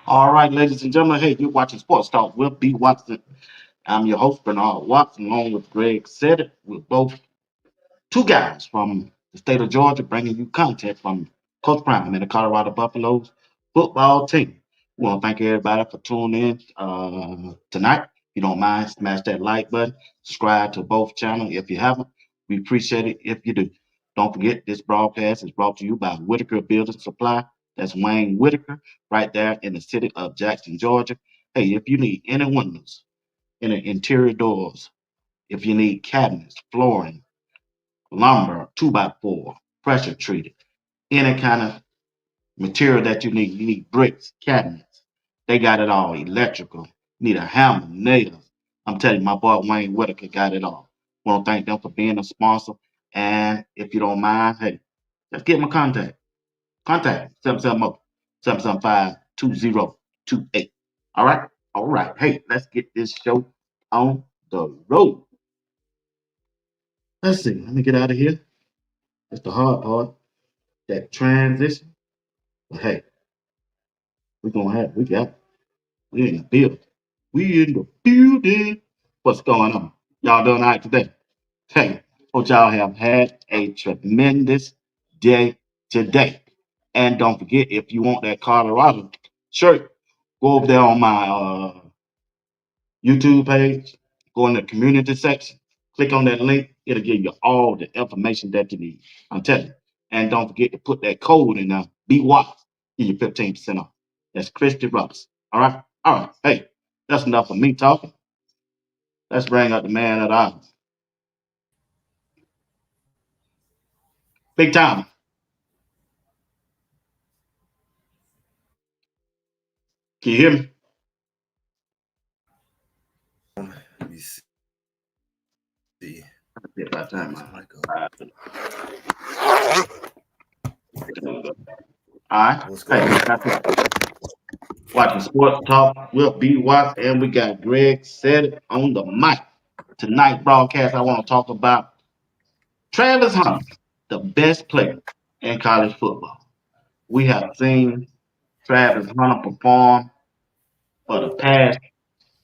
All right, ladies and gentlemen, hey, you're watching Sports Talk with B. Watson. I'm your host, Bernard Watson, along with Greg Said It. We're both two guys from the state of Georgia bringing you content from Coach Prime and the Colorado Buffaloes football team. We want to thank everybody for tuning in tonight. If you don't mind, smash that like button, subscribe to both channels if you haven't. We appreciate it if you do. Don't forget, this broadcast is brought to you by Whitaker Building Supply. That's Wayne Whitaker, right there in the city of Jackson, Georgia. Hey, if you need any windows, any interior doors, if you need cabinets, flooring, lumber, 2x4, pressure treated, any kind of material that you need. You need bricks, cabinets. They got it all. Electrical. Need a hammer, nails. I'm telling you, my boy Wayne Whitaker got it all. Want to thank them for being a sponsor. And if you don't mind, hey, just get my contact. Contact 770-775-2028. All right? All right. Hey, let's get this show on the road. Let's see. Let me get out of here. It's the hard part. That transition. But hey, we in the building. We in the building. What's going on? Y'all doing all right today? Hey, hope y'all have had a tremendous day today. And don't forget, if you want that Colorado shirt, go over there on my YouTube page, go in the community section, click on that link. It'll give you all the information that you need. I'm telling you. And don't forget to put that code in there. Be wise. Give you 15% off. That's Christy Roberts. All right? All right. Hey, that's enough of me talking. Let's bring up the man of the hour. Big time. Can you hear me? Let me see. Yeah, by the time. All right. What's Hey, going on? that's it. Watching Sports Talk with B. Watts, and we got Greg Said It on the mic. Tonight broadcast, I want to talk about Travis Hunter, the best player in college football. We have seen Travis Hunter perform for the past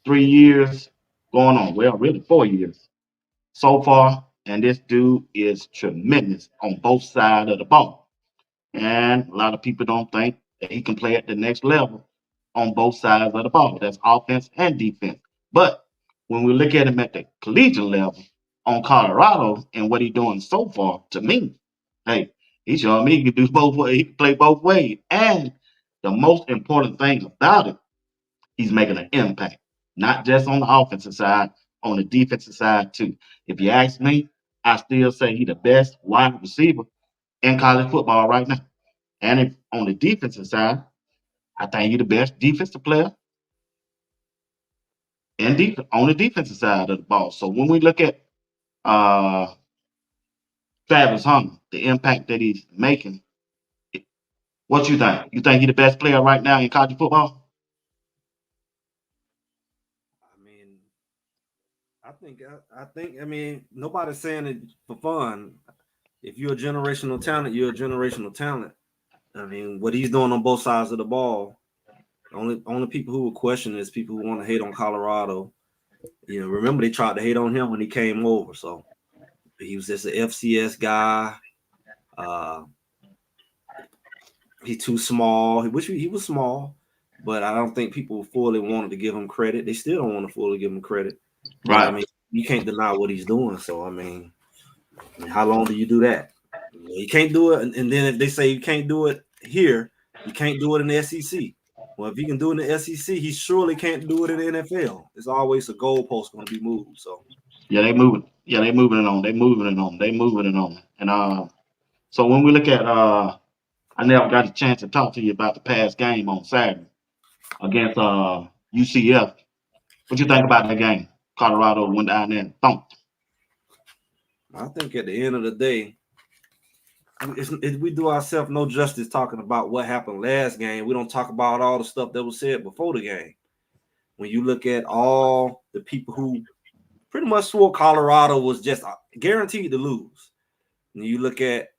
3 years, going on, well, really 4 years so far, and this dude is tremendous on both sides of the ball. And a lot of people don't think that he can play at the next level on both sides of the ball. That's offense and defense. But when we look at him at the collegiate level on Colorado and what he's doing so far, to me, hey, he's showing me he can do both ways. He can play both ways. And the most important thing about it, he's making an impact, not just on the offensive side, on the defensive side too. If you ask me, I still say he's the best wide receiver in college football right now. And if on the defensive side, I think he's the best defensive player on the defensive side of the ball. So when we look at uh, Travis Hunter, the impact that he's making, what you think? You think he's the best player right now in college football? I mean, I think nobody's saying it for fun. If you're a generational talent, you're a generational talent. I mean, what he's doing on both sides of the ball. Only people who will question is people who want to hate on Colorado. Remember they tried to hate on him when he came over. So he was just an FCS guy. Uh, he's too small. He was small, but I don't think people fully wanted to give him credit. They still don't want to fully give him credit. But I Right. mean, you can't deny what he's doing. So how long do you do that? You can't do it, and then if they say you can't do it here, you can't do it in the SEC. Well, if he can do it in the SEC, he surely can't do it in the NFL. There's always a goalpost going to be moved. So Yeah, they moving. Yeah, they moving it on. They moving it on. They moving it on. And so when we look at I never got a chance to talk to you about the past game on Saturday against UCF. What you think about that game? Colorado went down there and thumped. I think at the end of the day, we do ourselves no justice talking about what happened last game. We don't talk about all the stuff that was said before the game. When you look at all the people who pretty much swore Colorado was just guaranteed to lose, and you look at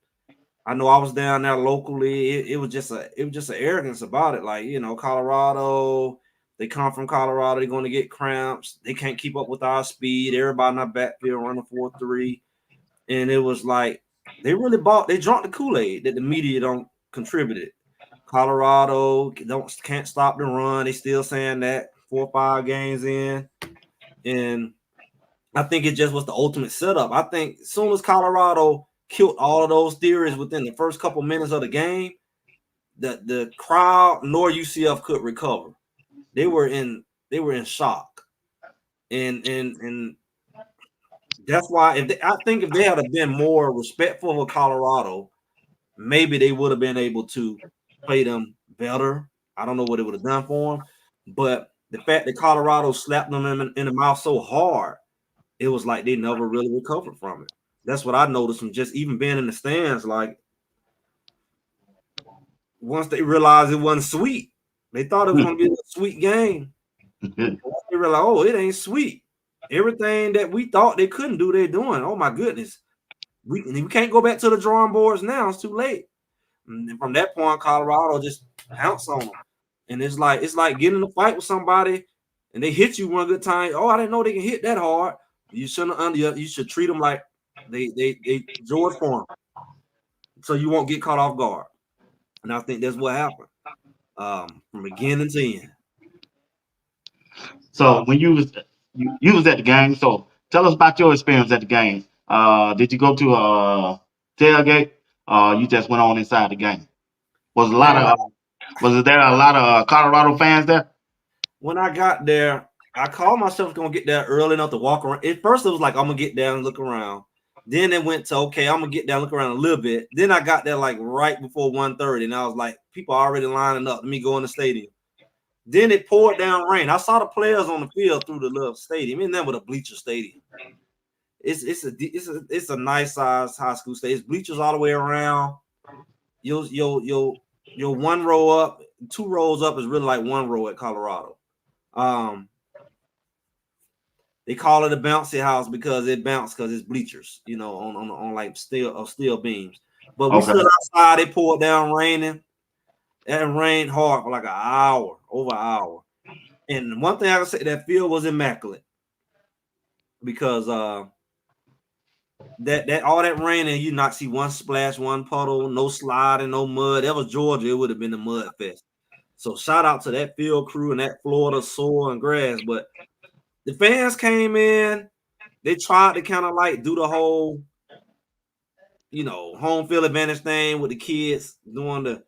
I know I was down there locally. It was just an arrogance about it. Like, Colorado, they come from Colorado, they're going to get cramps. They can't keep up with our speed. Everybody in our backfield running 4.3. And it was like they drunk the Kool-Aid that the media don't contributed. Colorado can't stop the run. They still saying that 4 or 5 games in. And I think it just was the ultimate setup. I think as soon as Colorado killed all of those theories within the first couple minutes of the game, the crowd nor UCF could recover. They were in shock. And that's why I think if they had been more respectful of Colorado, maybe they would have been able to play them better. I don't know what it would have done for them, but the fact that Colorado slapped them in the mouth so hard, it was like they never really recovered from it. That's what I noticed from just even being in the stands. Like, once they realized it wasn't sweet, they thought it was going to be a sweet game. Once they realized, oh, it ain't sweet. Everything that we thought they couldn't do, they're doing. Oh my goodness, we can't go back to the drawing boards now. It's too late. And from that point, Colorado just pounced on them. And it's like getting in a fight with somebody, and they hit you one good time. Oh, I didn't know they can hit that hard. You shouldn't. You should treat them like they George Foreman, so you won't get caught off guard. And I think that's what happened from beginning to end. So when you was at the game, so tell us about your experience at the game. Did you go to a tailgate? You just went on inside the game. Was a lot Man, of was there a lot of Colorado fans there? when I got there, I called myself gonna get there early enough to walk around. At first, it was like I'm gonna get down and look around. Then it went to okay, I'm gonna get down, look around a little bit. Then I got there like right before 1:30, and I was like, people are already lining up. Let me go in the stadium. Then it poured down rain. I saw the players on the field through the little stadium. And then with a bleacher stadium. It's a nice size high school stadium. It's bleachers all the way around. Your one row up, 2 rows up is really like one row at Colorado. They call it a bouncy house because it bounced because it's bleachers, on like steel beams. But we Okay. stood outside. It poured down raining. And rained hard for like an hour, over an hour. And one thing I can say, that field was immaculate because that all that rain and you not see one splash, one puddle, no sliding, no mud. That was Georgia. It would have been a mud fest. So shout out to that field crew and that Florida soil and grass. But the fans came in. They tried to kind of like do the whole, home field advantage thing with the kids doing the,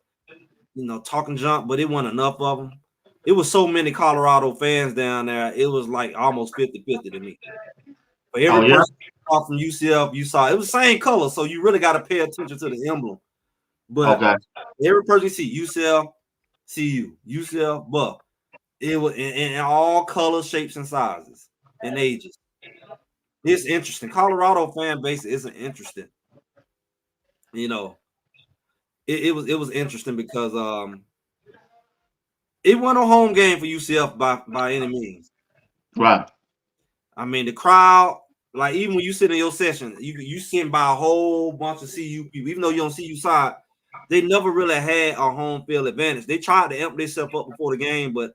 talking junk, but it wasn't enough of them. It was so many Colorado fans down there. It was like almost 50-50 to me. For Oh every yeah. person from UCF, you saw it was the same color, so you really got to pay attention to the emblem. But Okay. every person you see, UCF, CU, UCF, Buff. It was in all colors, shapes, and sizes and ages. It's interesting. Colorado fan base isn't interesting. It was interesting because it wasn't a home game for UCF by any means. Right. I mean, the crowd, like even when you sit in your session, you sitting by a whole bunch of CU people, even though you don't CU side, they never really had a home field advantage. They tried to amp themselves up before the game, but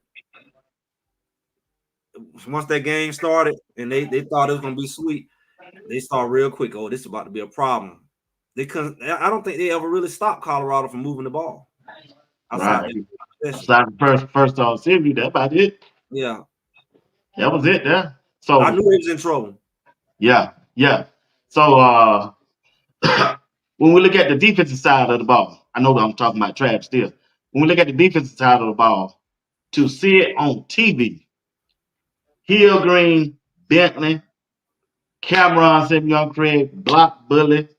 once that game started and they thought it was gonna be sweet, they saw real quick, oh, this is about to be a problem. They couldn't. I don't think they ever really stopped Colorado from moving the ball outside Right. that session. Aside the first series, that about it. Yeah, That was it there. I So knew he was in trouble. yeah. So when we look at the defensive side of the ball, I know that I'm talking about Trav still. When we look at the defensive side of the ball, to see it on TV, Hill Green, Bentley, Cameron, Young Craig, Block Bully,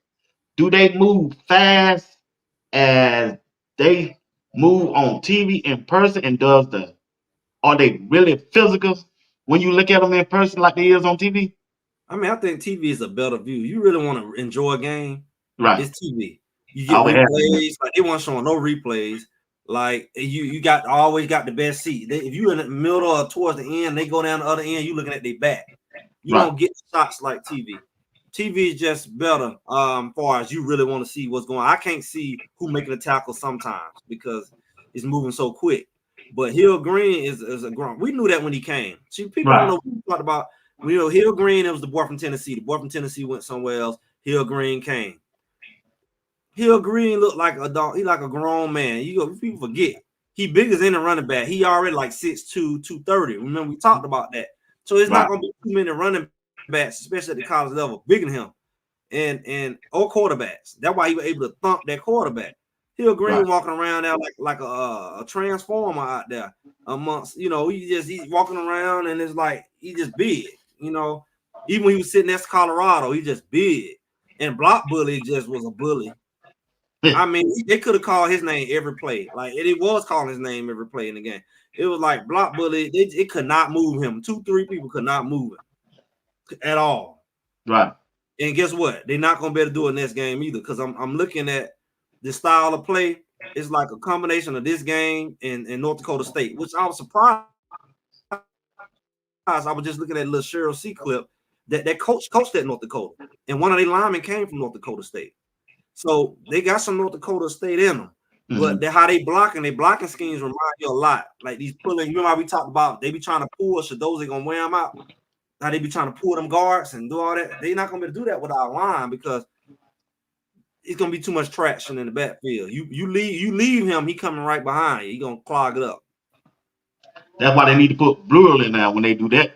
do they move fast as they move on TV in person? And are they really physical when you look at them in person like they is on TV? I mean, I think TV is a better view. You really want to enjoy a game, Right. it's TV. You I get always have to. replays, like they weren't showing no replays. Like you got always got the best seat. If you in the middle or towards the end, they go down the other end, you looking at their back. You Right. don't get shots like TV. TV is just better. Far as you really want to see what's going on. I can't see who making a tackle sometimes because it's moving so quick. But Hill Green is a grown. We knew that when he came. See, people don't Right. know what we talked about. We know Hill Green, it was the boy from Tennessee. The boy from Tennessee went somewhere else. Hill Green came. Hill Green looked like a dog. He like a grown man. People forget. He big as any running back. He already like 6'2", 230. Remember, we talked about that. So it's not Right. gonna be too many running backs, especially at the college level, bigger than him. Or quarterbacks. That's why he was able to thump that quarterback. Hill Right. Green walking around there like a transformer out there amongst, he's walking around and it's like he just big, Even when he was sitting next to Colorado, he just big. And Block Bully just was a bully. I mean, they could have called his name every play. Like it was calling his name every play in the game. It was like Block Bully, it could not move him. 2-3 people could not move him at all. Right. And guess what? They're not gonna be able to do it next game either. Because I'm looking at the style of play. It's like a combination of this game and North Dakota State, which I was surprised. I was just looking at a little Cheryl C clip that coached at North Dakota, and one of their linemen came from North Dakota State. So they got some North Dakota State in them. But how they blocking, their blocking schemes remind you a lot. Like these pulling, you remember how we talked about they be trying to pull Shadozi gonna wear them out. How they be trying to pull them guards and do all that. They're not gonna be able to do that with our line because it's gonna be too much traction in the backfield. You leave him, he coming right behind you. He gonna clog it up. That's why they need to put Brewer in there when they do that.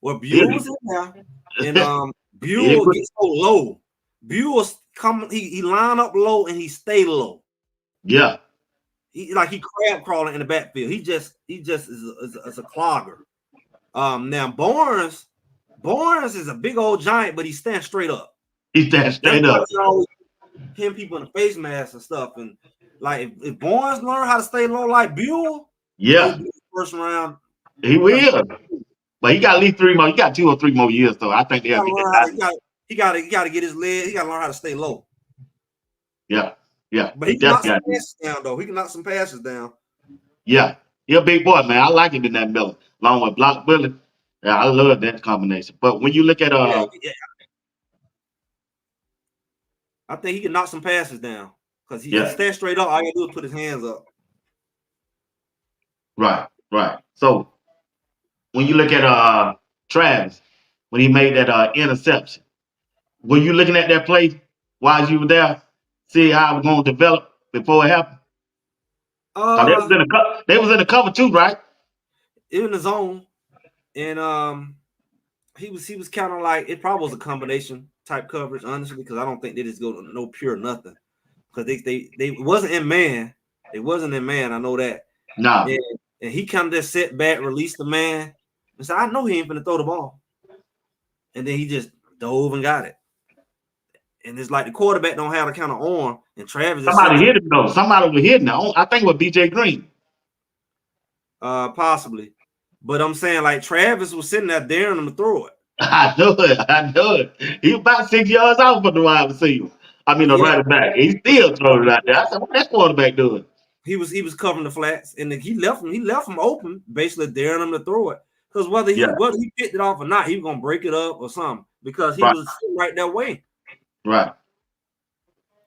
Well, Buell was in there, and Buell gets so low. Buell he line up low and he stay low. Yeah. He crab crawling in the backfield. He just is a clogger. Now Barnes is a big old giant, but he stands straight up. He stands straight up. Always hitting people in the face mask and stuff. And like if Barnes learn how to stay low like Buell, yeah, first round, he will. But he got at least 3 more. He got 2 or 3 more years, so I think they'll get that. He got to get his leg. He got to learn how to stay low. Yeah. But he can knock some passes down, though. He can knock some passes down. Yeah. He a big boy, man. I like him in that middle, along with Block Bully. Yeah, I love that combination. But when you look at I think he can knock some passes down because he stands straight up. All you do is put his hands up. Right. So when you look at Travis, when he made that interception, were you looking at that play while you were there, see how it was going to develop before it happened? They was in the cover too, right? In the zone, and he was kind of like it. Probably was a combination type coverage, honestly, because I don't think they just go to no pure nothing. Because they wasn't in man. They wasn't in man. I know that. No. And he kind of just sat back, released the man, and said, "I know he ain't finna throw the ball." And then he just dove and got it. And it's like the quarterback don't have the kind of arm, and Travis. Somebody hit him though. Somebody was hitting him. I think it was BJ Green. Possibly, but I'm saying like Travis was sitting there daring him to throw it. I know it. He was about 6 yards out from the wide receiver. I mean, the running back. He still throwing it out there. I said, "What that quarterback doing?" He was covering the flats, and he left him open, basically daring him to throw it. Because whether he picked it off or not, he was gonna break it up or something. Because he was sitting right that way. Right.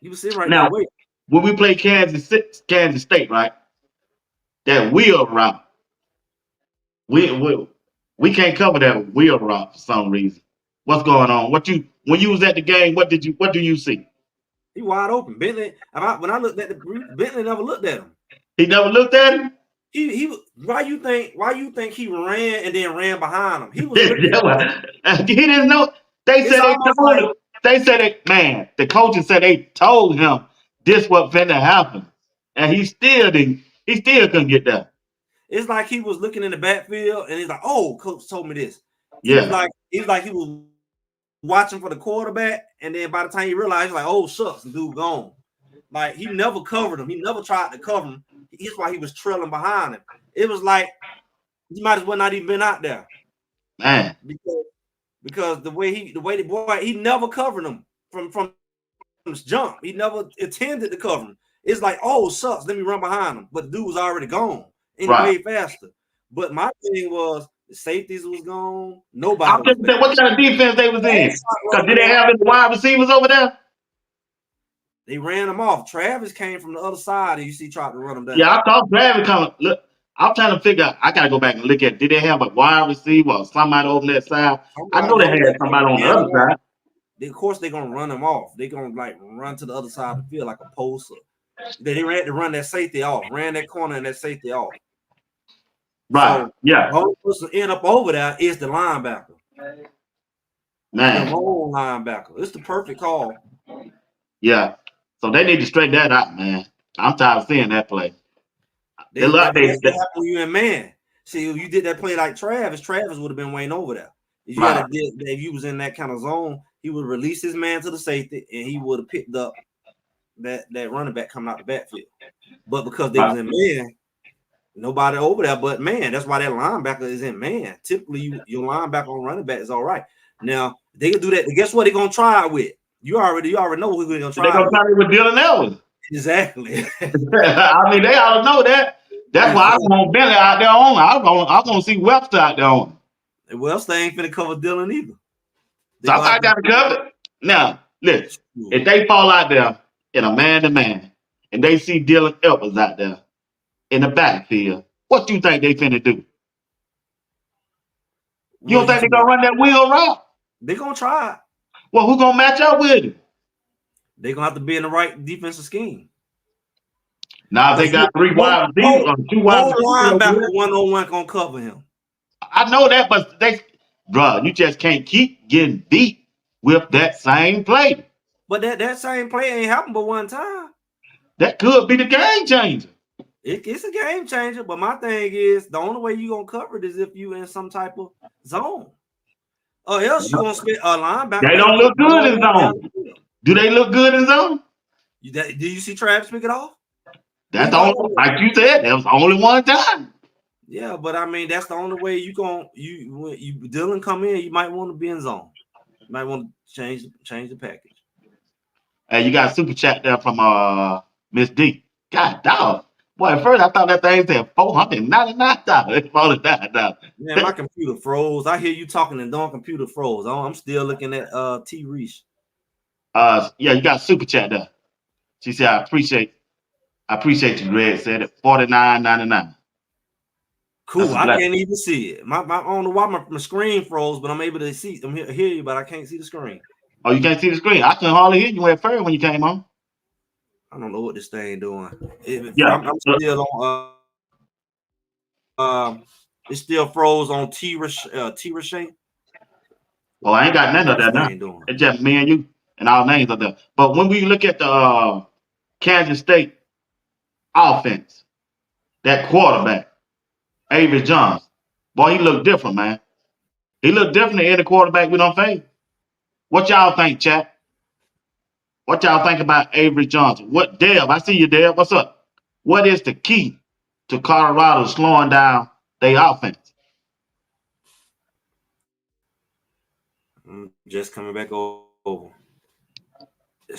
He was sitting right that way. When we play Kansas State, right? That wheel route. We can't cover that wheel route for some reason. What's going on? When you was at the game, what do you see? He wide open. Bentley. When I looked at Bentley never looked at him. He never looked at him? He why you think he ran and then ran behind him? He was he didn't know. They said they told him. They said the coaches said they told him this what finna happen. And he still couldn't get there. It's like he was looking in the backfield and he's like, "Oh, coach told me this." Yeah. He was watching for the quarterback, and then by the time he realized, he's like, "Oh, shucks, the dude gone." Like he never covered him. He never tried to cover him. That's why he was trailing behind him. It was like he might as well not even been out there, man. Because the way he never covered him from his jump. He never intended to cover him. It's like, "Oh, shucks, let me run behind him," but the dude was already gone. And way faster. But my thing was The safeties was gone. I'm Nobody was just back. saying, what kind of defense they was They in? started Because running did them they off. have any wide receivers over there? They ran them off. Travis came from the other side, and you see, tried to run them Yeah, down. I thought Travis coming. Look, I'm trying to figure out. I got to go back and look at, did they have a wide receiver or somebody over that side? I know Somebody they over there had somebody on the ran other them off. side. Of course, they're gonna run them off. They're gonna like run to the other side of the field like a post. They ran to run that safety off, ran that corner and that safety off. Right. So Yeah. the only person end up over there is the linebacker, the Man. lone linebacker. It's the perfect call. Yeah. So they need to straighten that out, man. I'm tired of seeing that play. They look, But that's what happened when you in man. See, if you did that play like Travis would have been waiting over there. If you had right. a if you was in that kind of zone, he would release his man to the safety and he would have picked up that running back coming out the backfield. But because they was Right. in man, nobody over there but man. That's why that linebacker is in man. Typically, your linebacker on running back is all right. Now they can do that. Guess what? They're gonna try it with. You already know who they're gonna They try it gonna with. try it with Dylan Evans. Exactly. I mean, they ought to know that. That's why I Exactly. want Bentley out there on. I'm gonna see Webster out there on. Well, they ain't finna cover Dylan either. They gonna have Somebody got to cover it. Now, listen, to. if they fall out there in a man-to-man and they see Dylan Evans out there in the backfield, what you think they finna do? You What don't you think they talking gonna about? run that wheel route? They gonna try it. Well, who gonna match up with him? They gonna have to be in the right defensive scheme. Now, if they Because got three wide receivers or two wide whole receivers over linebacker there, 101 gonna cover him. I know that, but bro, you just can't keep getting beat with that same play. But that same play ain't happened but one time. That could be the game changer. It's a game changer. But my thing is the only way you gonna cover it is if you in some type of zone. Or else you gonna spend a linebacker They gonna don't put look good in 101 down zone. the field. Do they look good in zone? Do you see Travis pick it off? That's He's the only, always, like you said, that was only one time. yeah, but I mean that's the only way when you Dylan come in, you might want to be in zone. You might want to change the package. Hey, you got a super chat there from Miss D. God dog. Boy, at first I thought that thing said $499. It's $49. Man, my computer froze. I hear you talking and don't computer froze. I'm still looking at T Reese. Yeah, you got a super chat there. She said, I appreciate you, Greg. Said it $49.99. That's Cool. a I blessing. can't even see it. I don't know why my screen froze, but I'm able to see. Hear you, but I can't see the screen. Oh, you can't see the screen. I can hardly hear you at first when you came on. I don't know what this thing doing. Yeah. I'm still on. It still froze on T Rashay. Well, I ain't got none of What this that now. thing doing? It's just me and you and our names are there. But when we look at the Kansas State offense, that quarterback, Avery Johnson, boy, he looked different, man. He looked different than any quarterback we don't face. What y'all think, chat? What y'all think about Avery Johnson? What, Deb? I see you, Deb. What's up? What is the key to Colorado slowing down their offense? I'm just coming back over.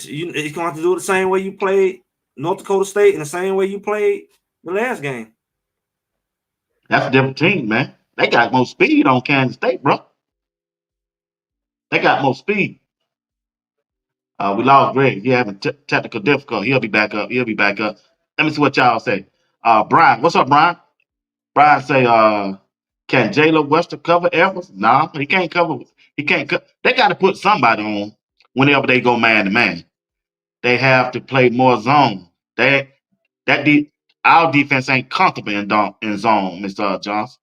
You're gonna have to do it the same way you played North Dakota State and the same way you played the last game. That's a different team, man. They got more speed on Kansas State, bro. They got more speed. We lost Greg. He having technical difficulty. He'll be back up. He'll be back up. Let me see what y'all say. Brian, what's up, Brian? Brian say, can Jalen Wester cover Evans? No, he can't cover. He can't. They got to put somebody on whenever they go man to man. They have to play more zone. Our defense ain't comfortable in zone, Mr. Johnson.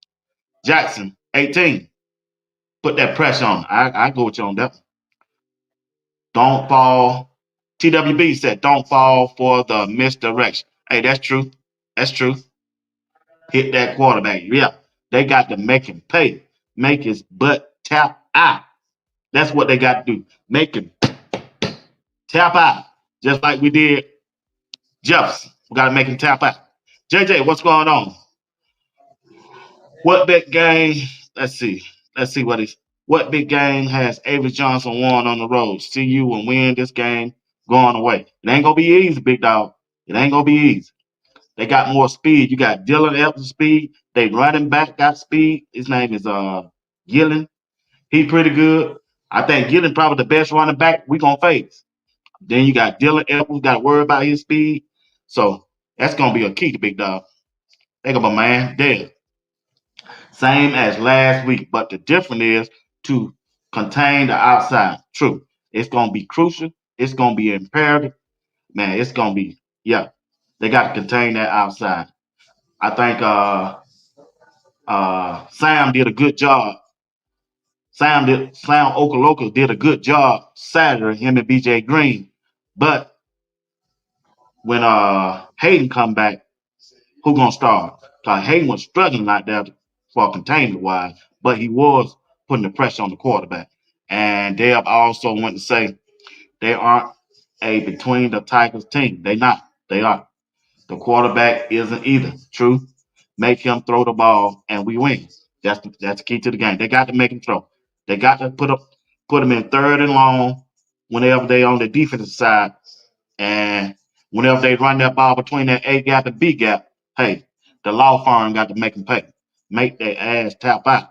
Jackson, 18. Put that pressure on. I go with you on that. Don't fall. TWB said, don't fall for the misdirection. Hey, that's true. That's true. Hit that quarterback. Yeah. They got to make him pay. Make his butt tap out. That's what they got to do. Make him tap out. Just like we did Jefferson. We got to make him tap out. JJ, what's going on? What big game? Let's see. Let's see what big game has Avery Johnson won on the road? See you and win this game going away. It ain't gonna be easy, big dog. It ain't gonna be easy. They got more speed. You got Dylan Evans speed. They running back got speed. His name is Gillen. He pretty good. I think Gillen probably the best running back we gonna face. Then you got Dylan Evans. Got to worry about his speed. So that's gonna be a key to big dog. Think about man, there. Same as last week, but the difference is to contain the outside. True. It's gonna be crucial. It's gonna be imperative. Man, it's gonna be, yeah. They got to contain that outside. I think Sam did a good job. Sam Okaloko did a good job Saturday, him and BJ Green. But when Hayden come back, who gonna start? Cause Hayden was struggling out there for containment wise, but he was putting the pressure on the quarterback. And they have also went to say they aren't a between the Tigers team. They not. They are. The quarterback isn't either. True. Make him throw the ball and we win. That's the key to the game. They got to make him throw. They got to put him in third and long whenever they on the defensive side. And whenever they run that ball between that A gap and B gap, hey, the law firm got to make them pay. Make their ass tap out.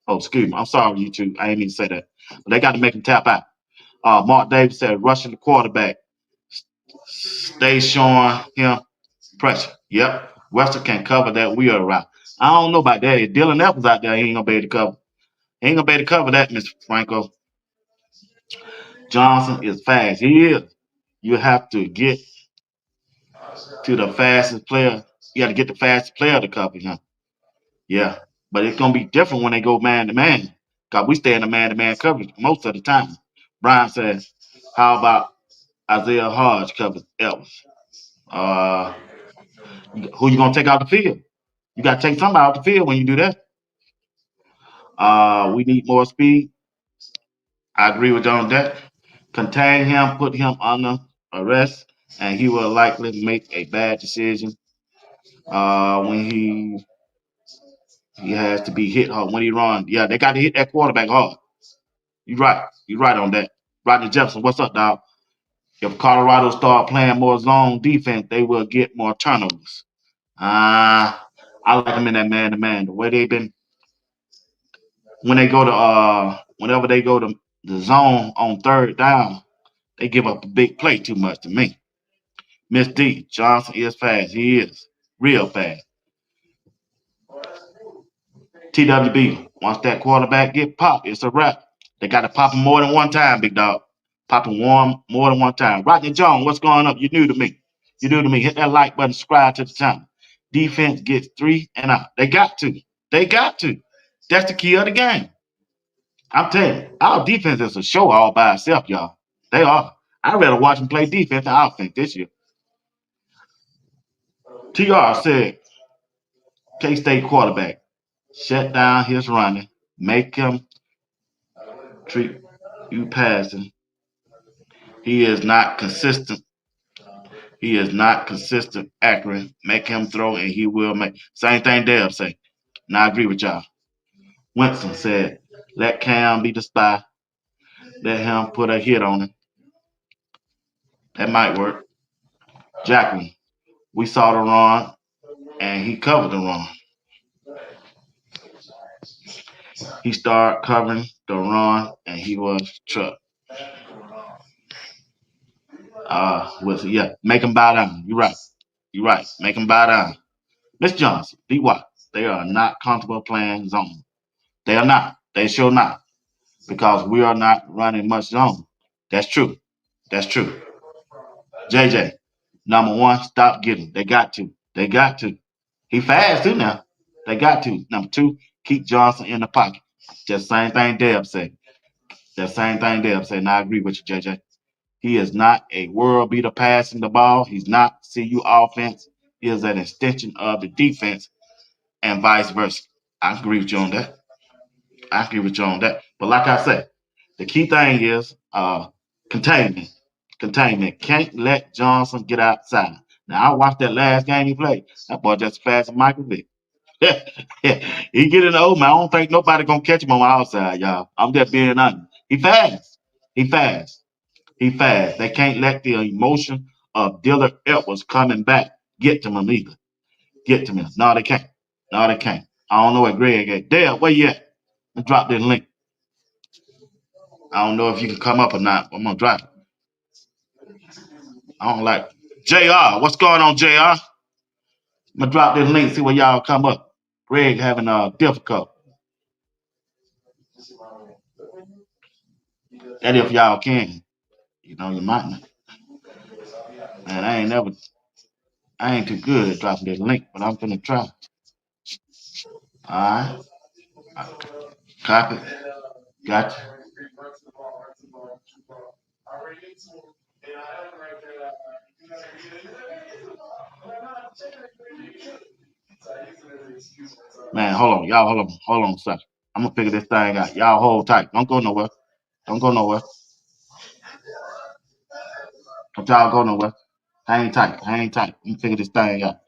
Oh, excuse me. I'm sorry, you two. I ain't mean to say that. But they got to make them tap out. Mark Davis said, rushing the quarterback. Stay showing him pressure. Yep. Wester can cover that wheel route. I don't know about that. If Dylan Evans out there, he ain't gonna be able to cover. He ain't gonna be able to cover that, Mr. Franco. Johnson is fast. He is. You have to get to the fastest player. You got to get the fastest player to cover him. Yeah. But it's gonna be different when they go man to man. Cause we stay in the man to man coverage most of the time. Brian says, how about Isaiah Hodge covers Elvis? Uh who you gonna take out the field? You gotta take somebody out the field when you do that. We need more speed. I agree with you on that. Contain him, put him under arrest, and he will likely make a bad decision when he has to be hit hard when he runs. Yeah, they got to hit that quarterback hard. You're right. You're right on that. Rodney Jefferson, what's up, dog? If Colorado start playing more zone defense, they will get more turnovers. I like them in that man to man. The way they've been when they go to whenever they go to the zone on third down, they give up a big play too much to me. Miss D, Johnson is fast. He is real fast. TWB, once that quarterback get popped, it's a wrap. They got to pop him more than one time, big dog. Pop him more than one time. Rodney Jones, what's going on? You new to me. You new to me. Hit that like button, subscribe to the channel. Defense gets 3 and out. They got to. They got to. That's the key of the game. I'm telling you, our defense is a show all by itself, y'all. They are. I'd rather watch them play defense than offense this year. TR said, K-State quarterback, shut down his running, make him treat you passing. He is not consistent. He is not consistent, accurate. Make him throw and he will make. Same thing Dale say. And I agree with y'all. Winston said, let Cam be the spy. Let him put a hit on him. That might work. Jacqueline, we saw the run and he covered the run. He started covering the run and he was truck. Yeah, make him bow down. You're right. You're right. Make him bow down. Miss Johnson, D. Watt, they are not comfortable playing zone. They are not. They sure not. Because we are not running much zone. That's true. That's true. JJ, number one, stop getting. They got to. They got to. He fast too now. They got to. Number two, keep Johnson in the pocket. Just same thing Deb said. That same thing Deb said. And I agree with you, JJ. He is not a world beater passing the ball. He's not CU offense. He is an extension of the defense and vice versa. I agree with you on that. I agree with you on that. But like I said, the key thing is containment. Containment. Can't let Johnson get outside. Now I watched that last game he played. That boy just fast as Michael Vick. He getting old, man. I don't think nobody gonna catch him on the outside, y'all. I'm just being honest. He fast. He fast. He fast. They can't let the emotion of Dillard Edwards coming back get to him either. get to me. No, they can't. No, they can't. I don't know where Greg at. Dale, where you at? I'm drop this link. I don't know if you can come up or not. I'm gonna drop it. I don't like JR. What's going on, JR? I'm gonna drop this link, see where y'all come up. Greg having difficult. That if y'all can. You know, you might not. Man, I ain't too good at dropping this link, but I'm gonna try. Alright. Copy. Gotcha. Man, hold on. Y'all hold on a second. I'm gonna figure this thing out. Y'all hold tight. Don't go nowhere. Don't go nowhere. Don't y'all go nowhere. Hang tight. Hang tight. Let me figure this thing out.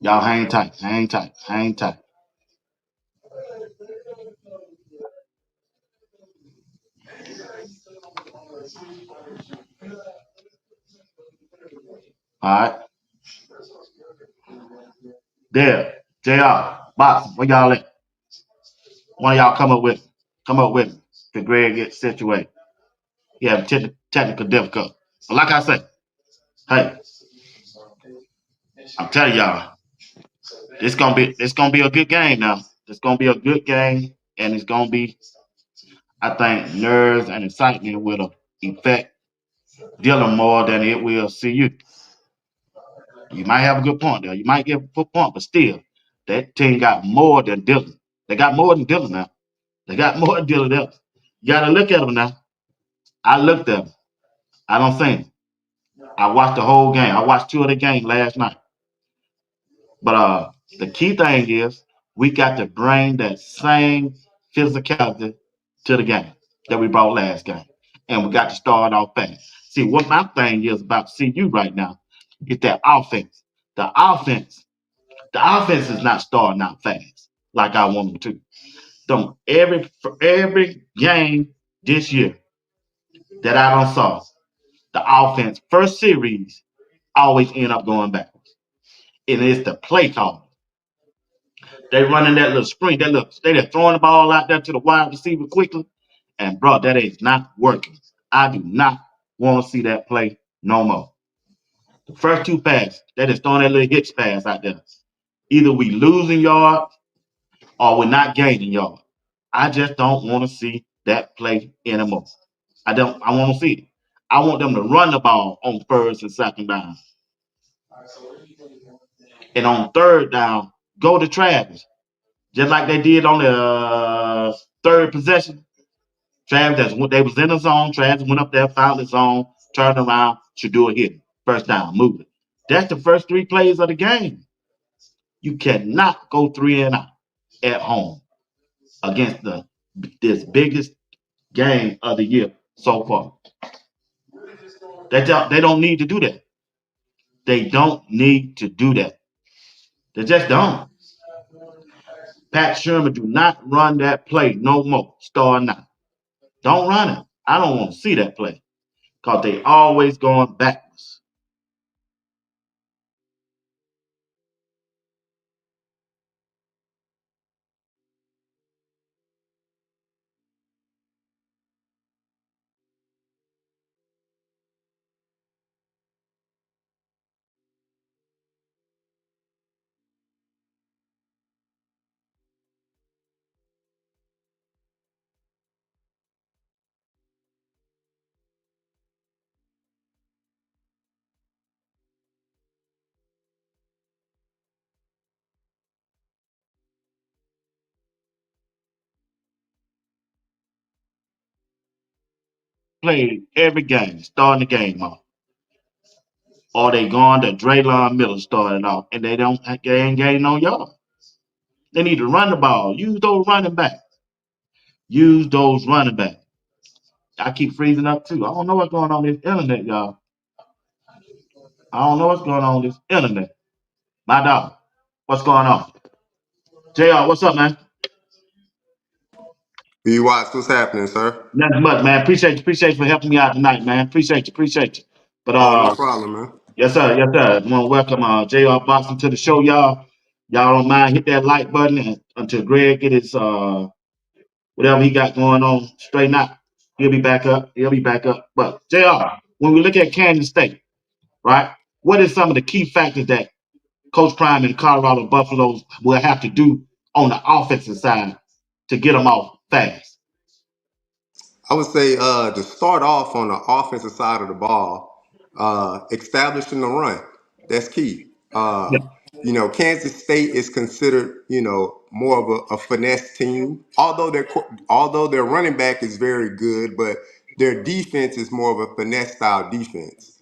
Y'all hang tight. Hang tight. Hang tight. Alright. There. JR. Box. Where y'all at? One of y'all come up with me. The Greg gets situated. He have technical difficulty. But like I said, hey, I'm telling y'all, it's gonna be a good game now. It's gonna be a good game, and it's gonna be, I think, nerves and excitement will affect Dylan more than it will see you. You might have a good point there. You might get a good point, but still, that team got more than Dylan. They got more than Dylan now. They got more than Dylan else. You gotta look at them now. I looked at them. I don't think. I watched the whole game. I watched two of the game last night. But the key thing is we got to bring that same physicality to the game that we brought last game. And we got to start off fast. See, what my thing is about CU right now is that offense. The offense, the offense is not starting out fast like I want them to. So for every game this year that I don't saw, the offense first series always end up going backwards. And it's the play call. They running that little sprint, they just throwing the ball out there to the wide receiver quickly. And bro, that is not working. I do not want to see that play no more. The first two passes, they just throwing that little hitch pass out there. Either we losing yards or we're not gaining yards. I just don't want to see that play anymore. I want to see it. I want them to run the ball on first and second down. And on third down, go to Travis. Just like they did on the third possession. Travis, they was in the zone. Travis went up there, found the zone, turned around, should do a hit. First down, move it. That's the first three plays of the game. You cannot go 3-and-out at home against this biggest game of the year so far. They don't need to do that. They don't need to do that. They just don't. Pat Sherman do not run that play no more. Star not. Don't run it. I don't want to see that play because they always going backwards. Play every game, starting the game off. Or they going to Draylon Miller starting off, and they ain't getting no yard. They need to run the ball. Use those running backs. Use those running backs. I keep freezing up too. I don't know what's going on this internet, y'all. I don't know what's going on this internet. My dog, what's going on? JR, what's up, man? B Watts, what's happening, sir? Nothing much, man. Appreciate you for helping me out tonight, man. Appreciate you. But Oh, no problem, man. yes, sir. I want to welcome JR Boston to the show, y'all. Y'all don't mind hit that like button until Greg get his whatever he got going on straighten out. He'll be back up. He'll be back up. But JR, when we look at Kansas State, right? What is some of the key factors that Coach Prime and Colorado Buffaloes will have to do on the offensive side to get them off fast? I would say to start off on the offensive side of the ball, establishing the run. That's key. Yeah, Kansas State is considered, more of a finesse team. Although their running back is very good, but their defense is more of a finesse style defense.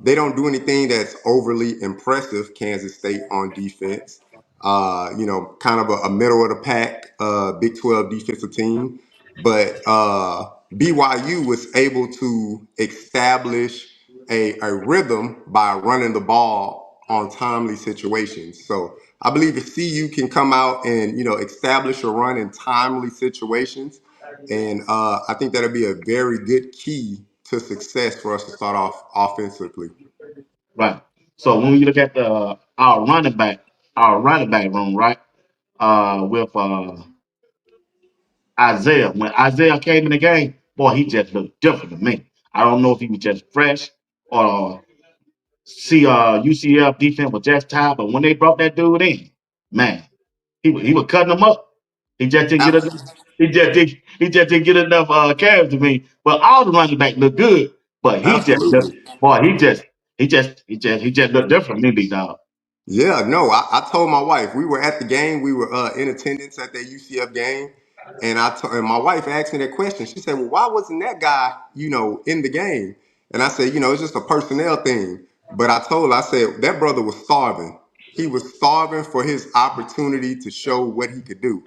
They don't do anything that's overly impressive. Kansas State on defense. Kind of a middle of the pack Big 12 defensive team. But BYU was able to establish a rhythm by running the ball on timely situations. So I believe if CU can come out and establish a run in timely situations, and I think that'll be a very good key to success for us to start off offensively. right. So when we look at the our running back room, right? With Isaiah. When Isaiah came in the game, boy, he just looked different to me. I don't know if he was just fresh or see UCF defense was just tired, but when they brought that dude in, man, he was cutting them up. He just didn't get enough. He just didn't get enough carries to me. But all the running back looked good, but he just looked, Absolutely. boy, he just looked different, me, big dog. Yeah, no, I told my wife, we were at the game, we were in attendance at that UCF game, and and my wife asked me that question. She said, "Well, why wasn't that guy, in the game?" And I said, "It's just a personnel thing." But I told her, I said, that brother was starving. He was starving for his opportunity to show what he could do.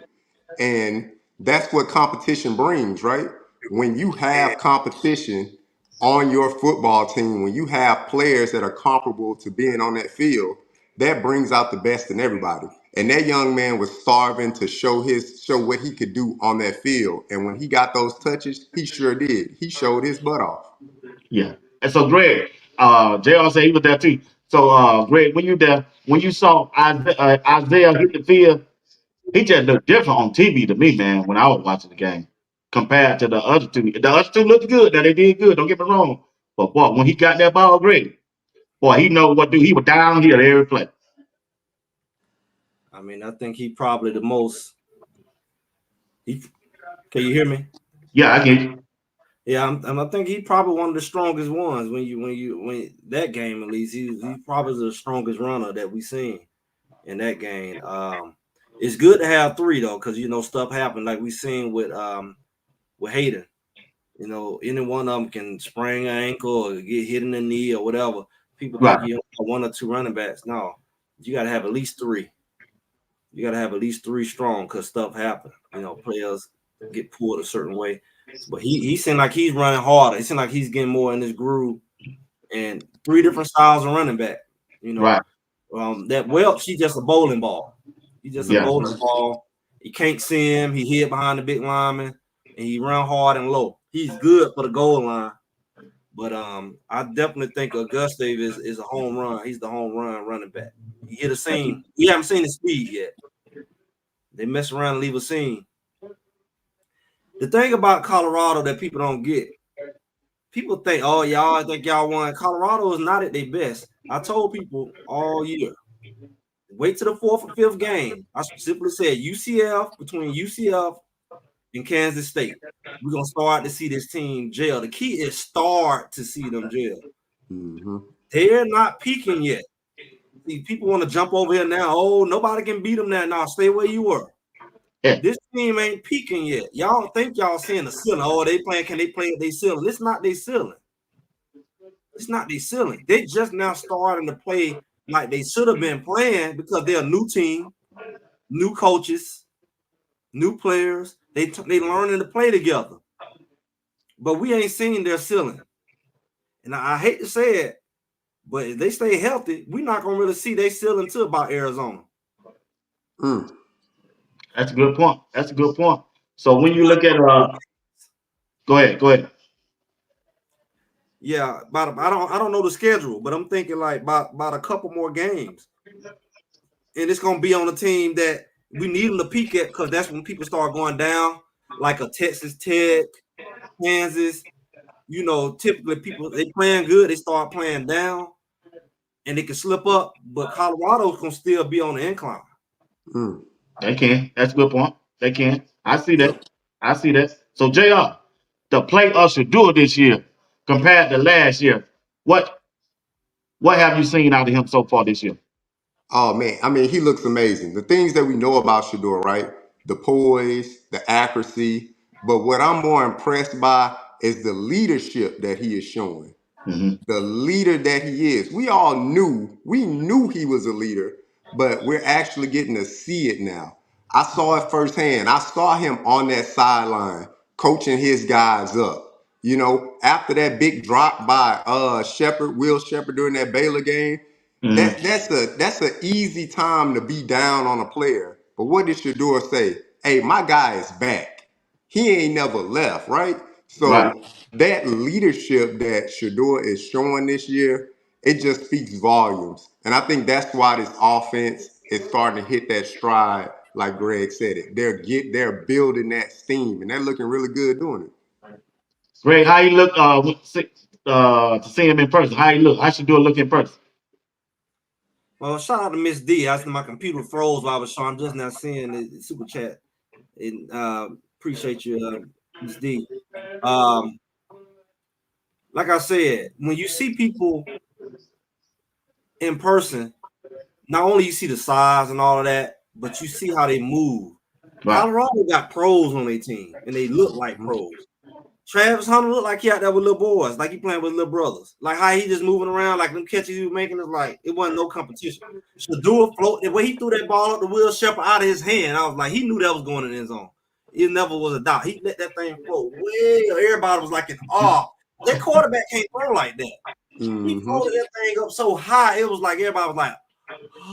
And that's what competition brings, right? When you have competition on your football team, when you have players that are comparable to being on that field, that brings out the best in everybody. And that young man was starving to show what he could do on that field. And when he got those touches, he sure did. He showed his butt off. Yeah. And so, Greg, JR said he was there too. So, Greg, when you there, when you saw Isaiah hit the field, he just looked different on TV to me, man, when I was watching the game compared to the other two. The other two looked good. Now, they did good. Don't get me wrong. But, boy, when he got that ball, Greg, boy, he know what to do. He was down here every play. I mean, I think he probably the most. He, can you hear me? Yeah, I get you. Yeah, I think he probably one of the strongest ones when that game at least he probably the strongest runner that we seen in that game. It's good to have three though, because stuff happened like we seen with Hayden. Any one of them can sprain an ankle or get hit in the knee or whatever. People think Right, you have one or two running backs. No, you got to have at least three. You got to have at least three strong because stuff happen. Players get pulled a certain way. But he seemed like he's running harder. He seemed like he's getting more in his groove. And three different styles of running back. You right. know, that Welch, he's just a bowling ball. He's just a Yeah, bowling ball. You can't see him. He hid behind the big lineman, and he run hard and low. He's good for the goal line. But I definitely think Auguste is a home run. He's the home run running back. He hit a seam. We haven't seen his speed yet. They mess around and leave a seam. The thing about Colorado that people don't get, people think, oh, y'all think y'all won. Colorado is not at their best. I told people all year, wait till the fourth or fifth game. I specifically said between UCF and Kansas State. We're gonna start to see this team gel. The key is start to see them gel. Hmm. They're not peaking yet. See, people want to jump over here now. Oh, nobody can beat them now. Now stay where you were. yeah, This team ain't peaking yet. Y'all think y'all seeing the ceiling. Oh, they playing. Can they play at their ceiling? It's not their ceiling. It's not their ceiling. They just now starting to play like they should have been playing because they're a new team, new coaches, new players. They learning to play together. But we ain't seen their ceiling. And I hate to say it, but if they stay healthy, we're not gonna really see their ceiling until about Arizona. Mm. that's a good point. That's a good point. So when you look at go ahead. Yeah, about I don't know the schedule, but I'm thinking like about a couple more games, and it's gonna be on a team that we need them to peak at because that's when people start going down, like a Texas Tech, Kansas. You know, typically people they playing good, they start playing down, and they can slip up. But Colorado's gonna still be on the incline. Mm. They can. That's a good point. They can. I see Yep. that. I see that. So Jr. The play us should do it this year compared to last year. What what have you seen out of him so far this year? Oh man, I mean, he looks amazing. The things that we know about Shador, right? The poise, the accuracy. But what I'm more impressed by is the leadership that he is showing. Mm-hmm. The leader that he is. We knew he was a leader, but we're actually getting to see it now. I saw it firsthand. I saw him on that sideline coaching his guys up. You know, after that big drop by Will Shepherd during that Baylor game, Mm-hmm. that's an easy time to be down on a player. But what did Shador say? Hey, my guy is back. He ain't never left, right? Right. So that leadership that Shador is showing this year, it just speaks volumes. And I think that's why this offense is starting to hit that stride, like Greg said it. They're building that steam, and they're looking really good doing it. Greg, how you look to see him in person? How you look? How should do it look in person? Well, shout out to Miss D. I see my computer froze while I was showing. I'm just now seeing the super chat. And appreciate you, Miss D. Um, like I said, when you see people in person, not only you see the size and all of that, but you see how they move. Right. Colorado got pros on their team, and they look like Mhm. pros. Travis Hunter looked like he out there with little boys, like he playing with little brothers. Like how he just moving around, like them catches he was making, is like it wasn't no competition. Shador float the way he threw that ball up the Will Shepherd out of his hand. I was like, he knew that was going in his zone. It never was a doubt. He let that thing float way. Everybody was like in awe. That quarterback can't throw like that. He Mhm. floated that thing up so high, it was like everybody was like,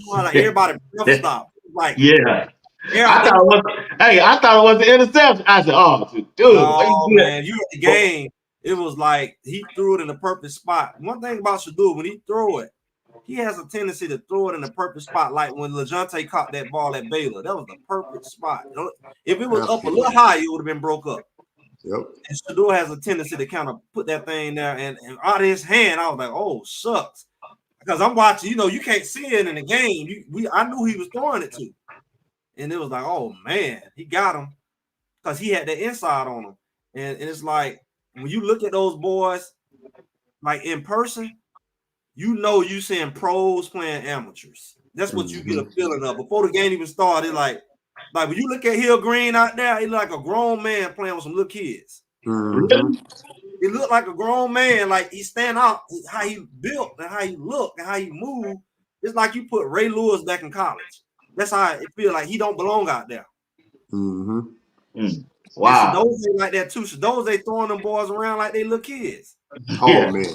oh, like everybody breath stopped. Like Yeah. yeah, I thought it was I thought it was an interception. I said, oh dude, why you no, do that? man, you at the game. It was like he threw it in the perfect spot. One thing about Shador, when he throw it, he has a tendency to throw it in the perfect spot. Like when LeJounte caught that ball at Baylor, that was the perfect spot. If it was up a little Absolutely. higher, it would have been broke up. Yep. And Shador has a tendency to kind of put that thing there and out of his hand. I was like, oh, shucks. Because I'm watching, you can't see it in the game. I knew he was throwing it to. And it was like, oh man, he got him because he had the inside on him. And it's like when you look at those boys like in person, you seeing pros playing amateurs. That's what you get a Mhm. feeling of. Before the game even started, like when you look at Hill Green out there, he look like a grown man playing with some little kids. Mhm. Really? It looked like a grown man, like he stand out, how he built and how he looked and how he moved. It's like you put Ray Lewis back in college. That's how it feel like he don't belong out there. Mhm. Mm. And Wow. Shadoze like that too. Shadoze throwing them boys around like they little kids. Oh Yeah. man,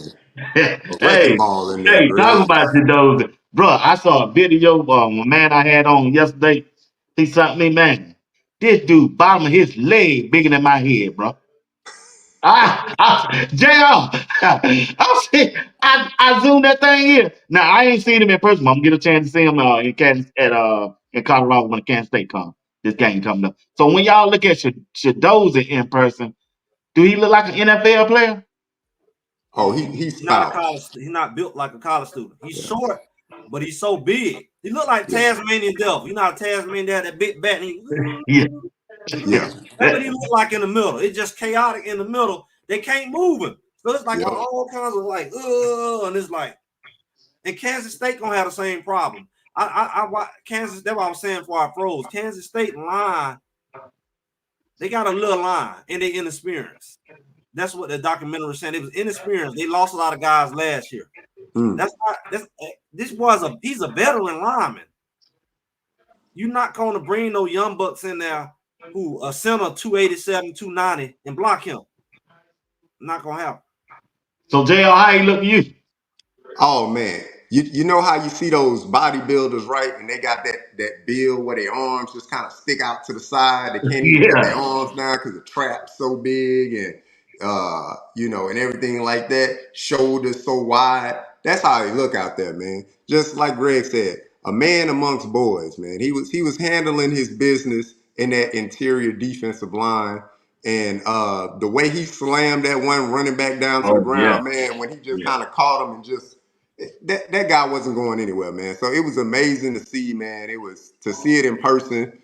a wrecking hey, ball in there, hey, Greg. talk about you those. Bro, I saw a video a man I had on yesterday. He sent me, man. This dude, bottom of his leg bigger than my head, bro. JR, I zoomed that thing in. Now I ain't seen him in person. I'm gonna get a chance to see him in Colorado when Kansas State comes. This game coming up. So when y'all look at Shadoza in person, do he look like an NFL player? Oh, he's He's not a foul. college. He's not built like a college student. He's Yeah. short, but he's so big. He look like Yeah. Tasmanian Devil. You know how Tasmanian Devil that big bat. Yeah. Yeah. That's what he look like in the middle. It's just chaotic in the middle. They can't move him. So it's like Yep. all kinds of like, and it's like, and Kansas State gonna have the same problem. I Kansas. That's what I was saying before I froze. Kansas State line, they got a little line and they inexperienced. That's what the documentary was saying. It was inexperienced. They lost a lot of guys last year. Mm. That's not. This was he's a veteran lineman. You're not going to bring no young bucks in there who a center 287, 290 and block him. Not gonna happen. So JR, how he look to you? Oh man. You know how you see those bodybuilders, right? And they got that build where their arms just kind of stick out to the side. They can't even put their Yeah. arms down because the trap's so big and and everything like that. Shoulders so wide. That's how he look out there, man. Just like Greg said, a man amongst boys, man. He was handling his business in that interior defensive line. And the way he slammed that one running back down to the Oh yeah. ground, man, when he just Yeah. kind of caught him and just that guy wasn't going anywhere, man. So it was amazing to see, man. It was to see it in person.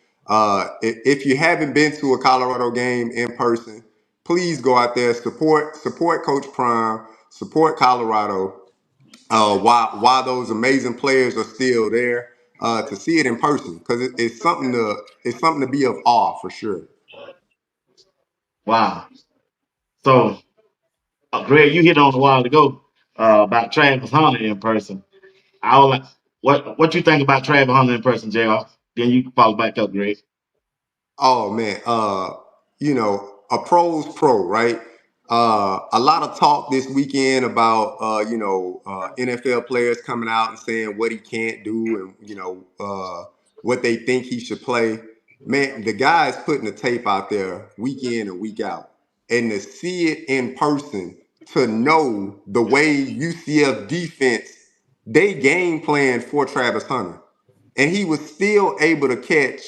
If you haven't been to a Colorado game in person, please go out there, support Coach Prime, support Colorado. While those amazing players are still there, to see it in person because it's something to be of awe for sure. Wow. So, Greg, you hit on a while ago about Travis Hunter in person. I was like, what you think about Travis Hunter in person, Jr. Then you can follow back up, Greg. Oh man, a pro's pro, right? A lot of talk this weekend about NFL players coming out and saying what he can't do and what they think he should play. Man, the guy is putting the tape out there week in and week out, and to see it in person, to know the way UCF defense they game plan for Travis Hunter and he was still able to catch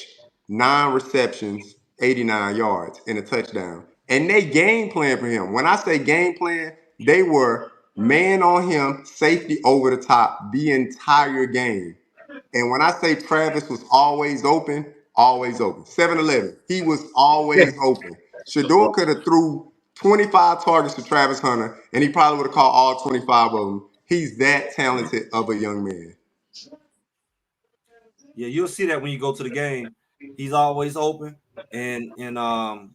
9 receptions, 89 yards, and a touchdown. And they game plan for him. When I say game plan, they were man on him, safety over the top the entire game. And when I say Travis was always open. 7-Eleven, he was always open. Shador could have threw 25 targets to Travis Hunter, and he probably would have caught all 25 of them. He's that talented of a young man. Yeah, you'll see that when you go to the game. He's always open, and I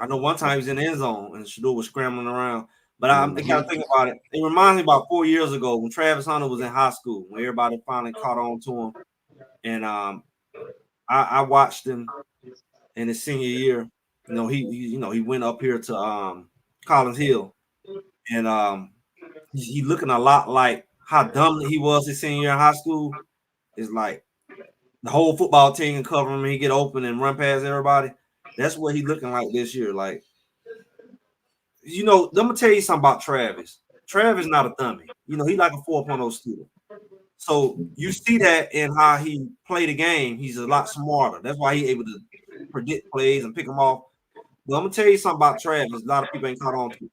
know one time he was in the end zone and Shador was scrambling around. But I got to think about it. It reminds me about 4 years ago when Travis Hunter was in high school, when everybody finally caught on to him. And I watched him in his senior year. He went up here to Collins Hill, and he looking a lot like how dominant he was his senior year in high school. Is like the whole football team can cover him and he get open and run past everybody. That's what he looking like this year. Like, let me tell you something about Travis. Travis not a dummy. He like a 4.0 student. So you see that in how he play the game. He's a lot smarter. That's why he able to predict plays and pick them off. But I'm gonna tell you something about Travis. A lot of people ain't caught on to.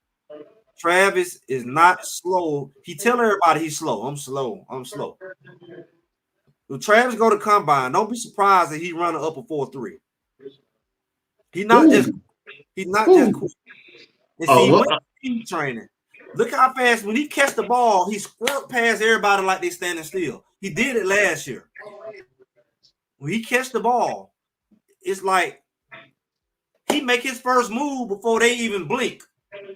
Travis is not slow. He tell everybody he's slow. I'm slow. I'm slow. When Travis go to combine, don't be surprised that he run up a 4.3. He's not just quick. And see, he Oh, went to team training. Look how fast when he catch the ball, he squirt past everybody like they standing still. He did it last year. When he catch the ball, it's like he make his first move before they even blink,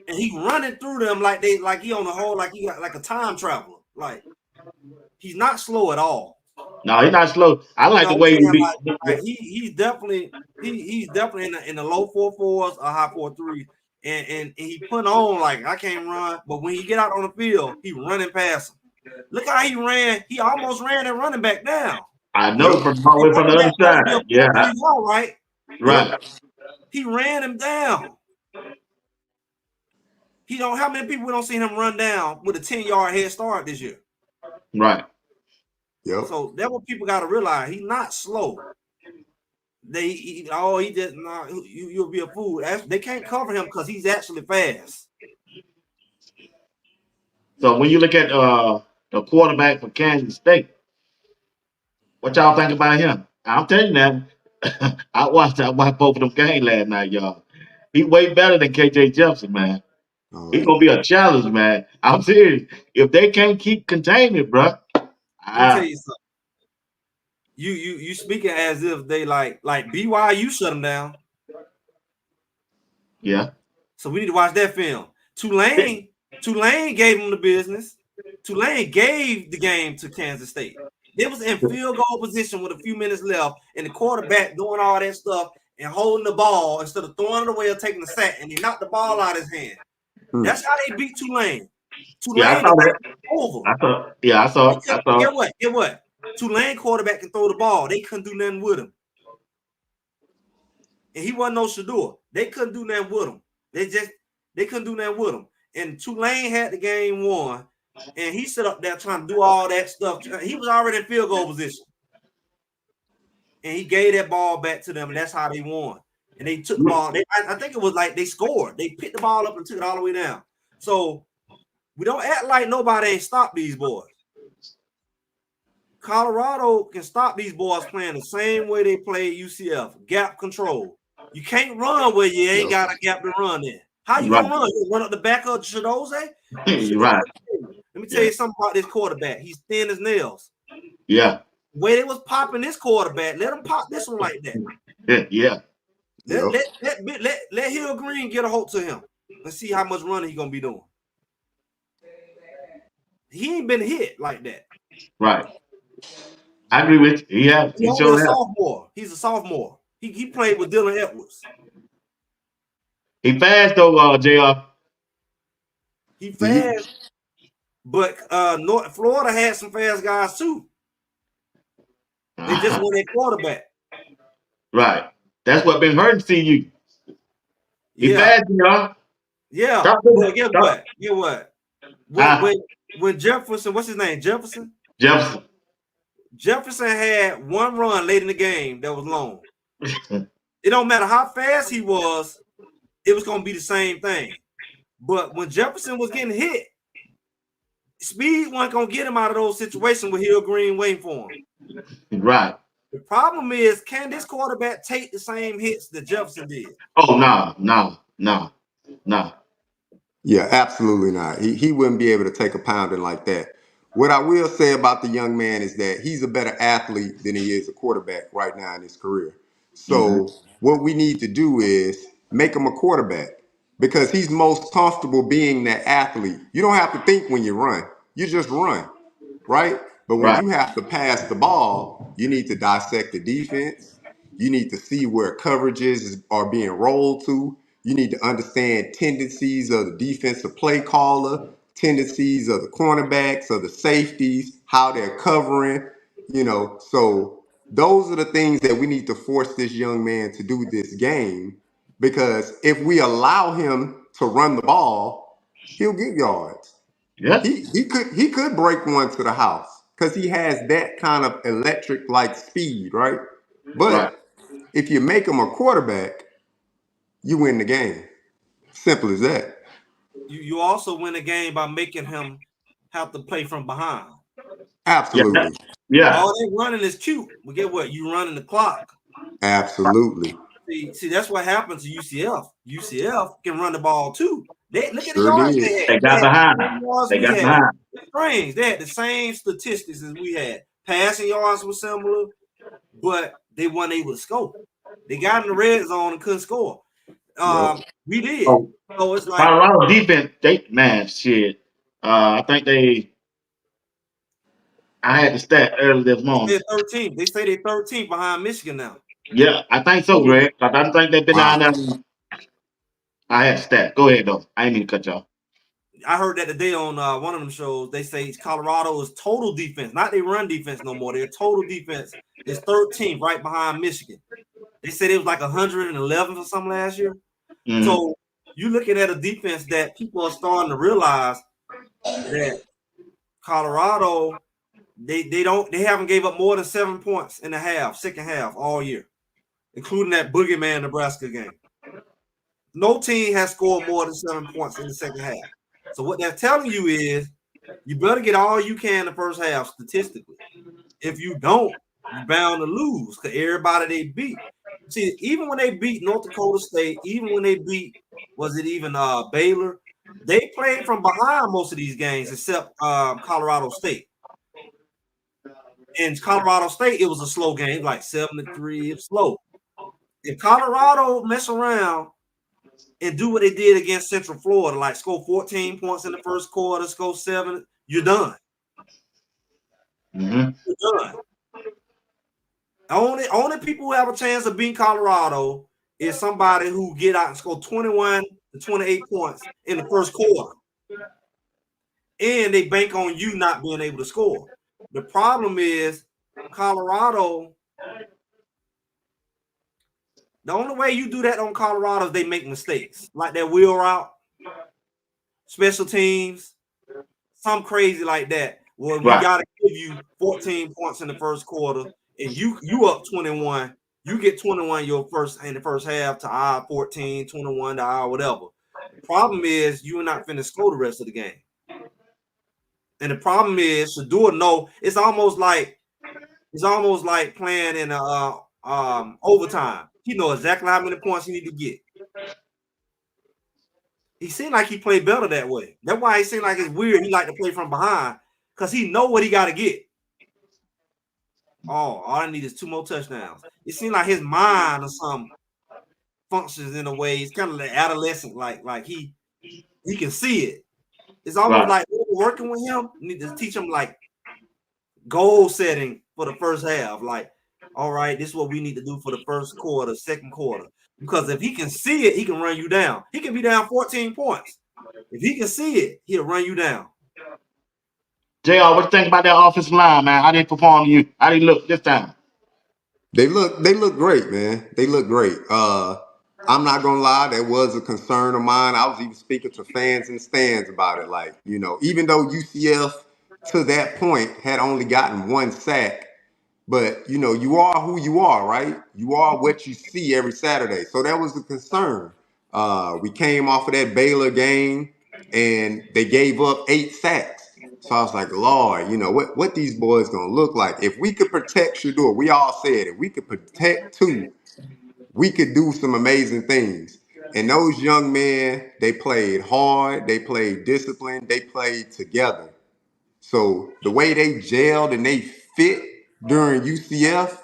and he running through them like he on the whole like he got like a time traveler. Like he's not slow at all. no, he's not slow. I You like know the what way I'm he saying? be. Like he's definitely in the low 4.4s or high 4.3s. And he put on like I can't run, but when he get out on the field, he running past him. Look how he ran. He almost ran that running back down. I know Yep. from all the The way from running the other back supposed to be a side. Yeah, 4.3 ball, right? Yep. right, He ran him down. He don't. How many people we don't see him run down with a 10-yard head start this year? right. Yep. So that's what people got to realize. He's not slow. He just nah, you'll be a fool. They can't cover him because he's actually fast. So when you look at the quarterback for Kansas State, what y'all think about him? I'm telling you now, I watched both of them games last night, y'all. He way better than KJ Jefferson, man. Oh He's yeah. gonna be a challenge, man. I'm serious. If they can't keep containment, bro, Let me tell you something. You speaking as if they like BYU shut him down. yeah. So we need to watch that film. Tulane gave him the business. Tulane gave the game to Kansas State. They was in field goal position with a few minutes left, and the quarterback doing all that stuff and holding the ball instead of throwing it away or taking the sack, and he knocked the ball out of his hand. Hmm. That's how they beat Tulane. Yeah, I Tulane saw is that. over. I saw. Yeah, I saw it. I saw Get it. what? Get what? Tulane quarterback can throw the ball. They couldn't do nothing with him. And he wasn't no Shador. They couldn't do nothing with him. They couldn't do nothing with him. And Tulane had the game won. And he set up there trying to do all that stuff. He was already in field goal position. And he gave that ball back to them, and that's how they won. And they took the ball. I think it was like they scored. They picked the ball up and took it all the way down. So we don't act like nobody ain't stopped these boys. Colorado can stop these boys playing the same way they play UCF, gap control. You can't run where you ain't got a gap to run in. How you You're gonna right. run? You run up the back of Shadoze? You're right. Let me tell Yeah. you something about this quarterback. He's thin as nails. Yeah. The way they was popping this quarterback, let him pop this one like that. Yeah. Yep. Let Hill Green get a hold to him and see how much running he gonna be doing. He ain't been hit like that. Right. I agree with you. Yeah. He He's only a sure has. sophomore. He's a sophomore. He played with Dylan Edwards. He fast though, Jr. He He, fast, but Florida had some fast guys too. They just won their quarterback. Right. That's what been hurting CU. He Yeah, fast, y'all. yeah. Stop But it. get Stop. what? Get what? Ah, When Jefferson, what's his name? Jefferson. Jefferson. Jefferson had one run late in the game that was long. It don't matter how fast he was, it was going to be the same thing. But when Jefferson was getting hit, speed wasn't going to get him out of those situations with Hill Green waiting for him. Right. The problem is, can this quarterback take the same hits that Jefferson did? Oh no. yeah, absolutely not. He wouldn't be able to take a pounding like that. What I will say about the young man is that he's a better athlete than he is a quarterback right now in his career. Mm-hmm. So what we need to do is make him a quarterback because he's most comfortable being that athlete. You don't have to think when you run. You just run, right? But when Right. you have to pass the ball, you need to dissect the defense. You need to see where are being rolled to. You need to understand tendencies of the defensive play caller, tendencies of the cornerbacks, of the safeties, how they're covering, So those are the things that we need to force this young man to do this game because if we allow him to run the ball, he'll get yards. Yeah. He could break one to the house because he has that kind of electric like speed, right? Right. But if you make him a quarterback, you win the game. Simple as that. You also win a game by making him have to play from behind. Yeah. Absolutely. Yeah. All they running is cute. But get what? You running the clock. Absolutely. See, that's what happens to UCF. UCF can run the ball too. They look at the Sure yards did. they had. They They got had the behind. same yards They we got had. behind. Strange. They had the same statistics as we had. Passing yards were similar, but they weren't able to score. They got in the red zone and couldn't score. Yep. We did. Oh, So it's like Colorado defense, shit. I think I had the stat earlier this morning. they're 13. They say they're 13 behind Michigan now. Yeah, I think so, Total. Greg. I don't think they've been down Wow. there. I had the stat. Go ahead, though. I ain't mean to cut y'all. I heard that today on one of them shows. They say Colorado is total defense, not they run defense no more. Their total defense is 13th, right behind Michigan. They said it was like 111 or something last year. Mm-hmm. So you're looking at a defense that people are starting to realize that Colorado they haven't gave up more than 7 points in the second half all year, including that boogeyman Nebraska game. No team has scored more than 7 points in the second half. So what they're telling you is you better get all you can in the first half statistically. If you don't, you're bound to lose because everybody they beat. See, even when they beat North Dakota State, even when they beat, was it even Baylor? They played from behind most of these games except Colorado State. In Colorado State, it was a slow game, like 7-3. It's slow. If Colorado mess around and do what they did against Central Florida, like score 14 points in the first quarter, score 7, you're done. Mm-hmm. You're done. Only people who have a chance of beating Colorado is somebody who get out and score 21 to 28 points in the first quarter. and they bank on you not being able to score. The problem is Colorado. The only way you do that on Colorado is they make mistakes, like that wheel route, special teams, some crazy like that. Well, we Right. got to give you 14 points in the first quarter, and you up 21. You get 21 your first in the first half to our 14, 21 to our whatever. The problem is you're not finna score the rest of the game. And the problem is Shador, no, it's almost like playing in a overtime. He knows exactly how many points he need to get. He seemed like he played better that way. That's why it seemed like it's weird. He like to play from behind because he know what he got to get. Oh, all I need is 2 more touchdowns. It seemed like his mind or something functions in a way. It's kind of like adolescent, like he can see it. It's almost Right. like working with him. You need to teach him like goal setting for the first half. Like, all right, this is what we need to do for the first quarter, second quarter. Because if he can see it, he can run you down. He can be down 14 points. If he can see it, he'll run you down. JR, what you think about that offensive line, man? How they perform to you? How they look this time? They look great, man. They look great. I'm not gonna lie, that was a concern of mine. I was even speaking to fans and stands about it. Like, even though UCF to that point had only gotten 1 sack, but you are who you are, right? You are what you see every Saturday. So that was a concern. We came off of that Baylor game and they gave up 8 sacks. So I was like, Lord, what these boys gonna look like? If we could protect Shador, we all said if we could protect two, we could do some amazing things. And those young men, they played hard, they played disciplined, they played together. So the way they gelled and they fit during UCF,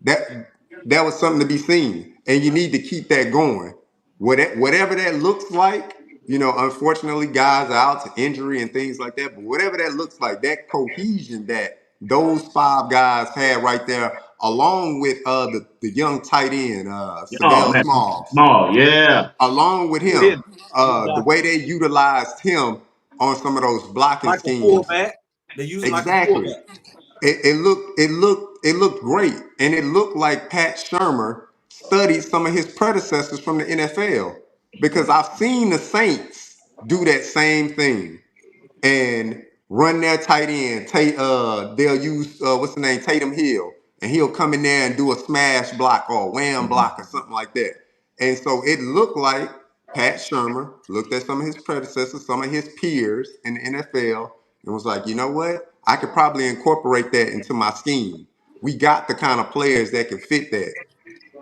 that that was something to be seen. And you need to keep that going. Whatever that looks like, unfortunately, guys are out to injury and things like that. But whatever that looks like, that cohesion that those 5 guys had right there, along with the young tight end, Oh Savell man, Smalls, small, yeah. along with Yeah. him, the way they utilized him on some of those blocking Like a schemes. fullback. They use him like a Exactly. fullback. It looked great, and it looked like Pat Shermer studied some of his predecessors from the NFL because I've seen the Saints do that same thing and run their tight end. They'll use what's the name, Tatum Hill, and he'll come in there and do a smash block or a wham block or something like that. And so it looked like Pat Shermer looked at some of his predecessors, some of his peers in the NFL, and was like, you know what? I could probably incorporate that into my scheme. We got the kind of players that can fit that.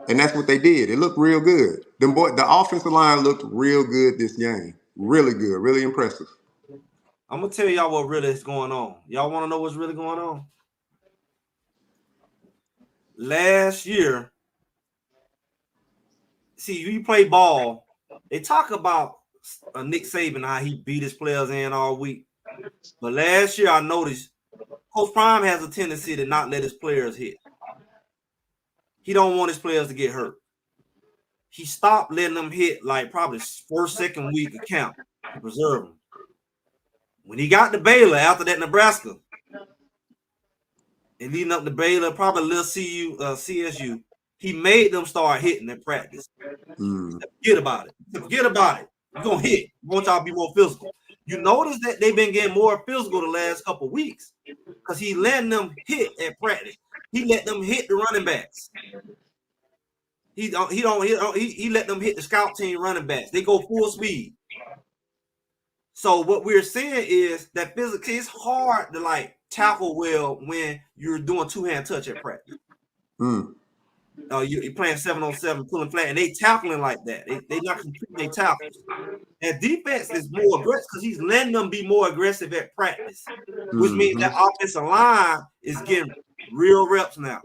And that's what they did. It looked real good. The offensive line looked real good this game. Really good, really impressive. I'm gonna tell y'all what really is going on. Y'all want to know what's really going on? Last year, see, you play ball. They talk about Nick Saban, how he beat his players in all week. But last year, I noticed Coach Prime has a tendency to not let his players hit. He don't want his players to get hurt. He stopped letting them hit like probably first, second week of camp to preserve them. When he got to Baylor after that Nebraska, and leading up to Baylor, probably a little CSU, he made them start hitting at practice. Forget about it. Forget about it. You're going to hit. We want y'all to be more physical. You notice that they've been getting more physical the last couple of weeks because he letting them hit at practice. He let them hit the running backs. He let them hit the scout team running backs. They go full speed. So what we're seeing is that physically it's hard to like tackle well when you're doing two-hand touch at practice. You're playing 7-on-7, pulling flat, and they tackling like that. They not completing their tackles. And defense is more aggressive because he's letting them be more aggressive at practice, which means that offensive line is getting real reps now.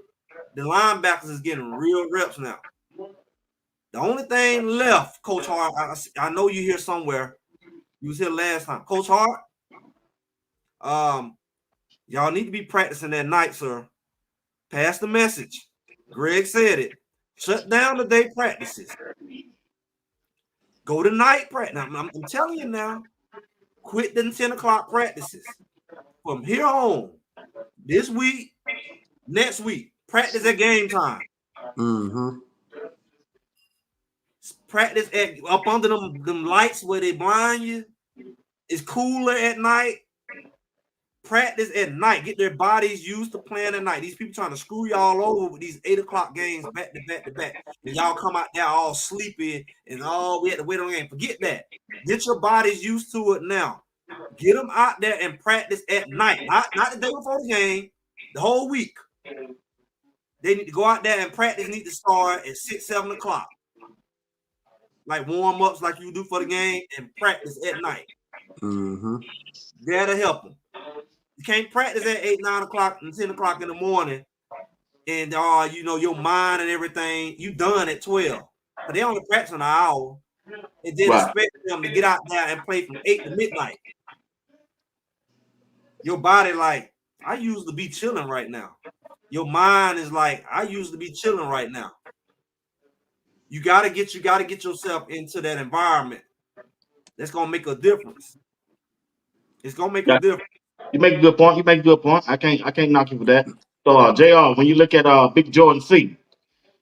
The linebackers is getting real reps now. The only thing left, Coach Hart, I know you here somewhere. You was here last time. Coach Hart, y'all need to be practicing that night, sir. Pass the message. Greg said it. Shut down the day practices. Go to night practice. I'm telling you now. Quit the 10 o'clock practices. From here on, this week, next week, practice at game time. Mm-hmm. Practice at up under them lights where they blind you. It's cooler at night. Practice at night. Get their bodies used to playing at night. These people trying to screw y'all over with these 8 o'clock games back to back to back. And y'all come out there all sleepy and we had to wait on the game. Forget that. Get your bodies used to it now. Get them out there and practice at night. Not the day before the game, the whole week. They need to go out there and practice need to start at 6, 7 o'clock. Like warm-ups like you do for the game and practice at night. Mm-hmm. That'll help them. You can't practice at 8, 9 o'clock and 10 o'clock in the morning and your mind and everything, you done at 12. But they only practice an hour and then expect them to get out there and play from 8 to midnight. Your body like, I used to be chilling right now. Your mind is like, I used to be chilling right now. You gotta get yourself into that environment. That's gonna make a difference. It's gonna make a difference. You make a good point. I can't knock you for that. So, Jr. When you look at Big Jordan C,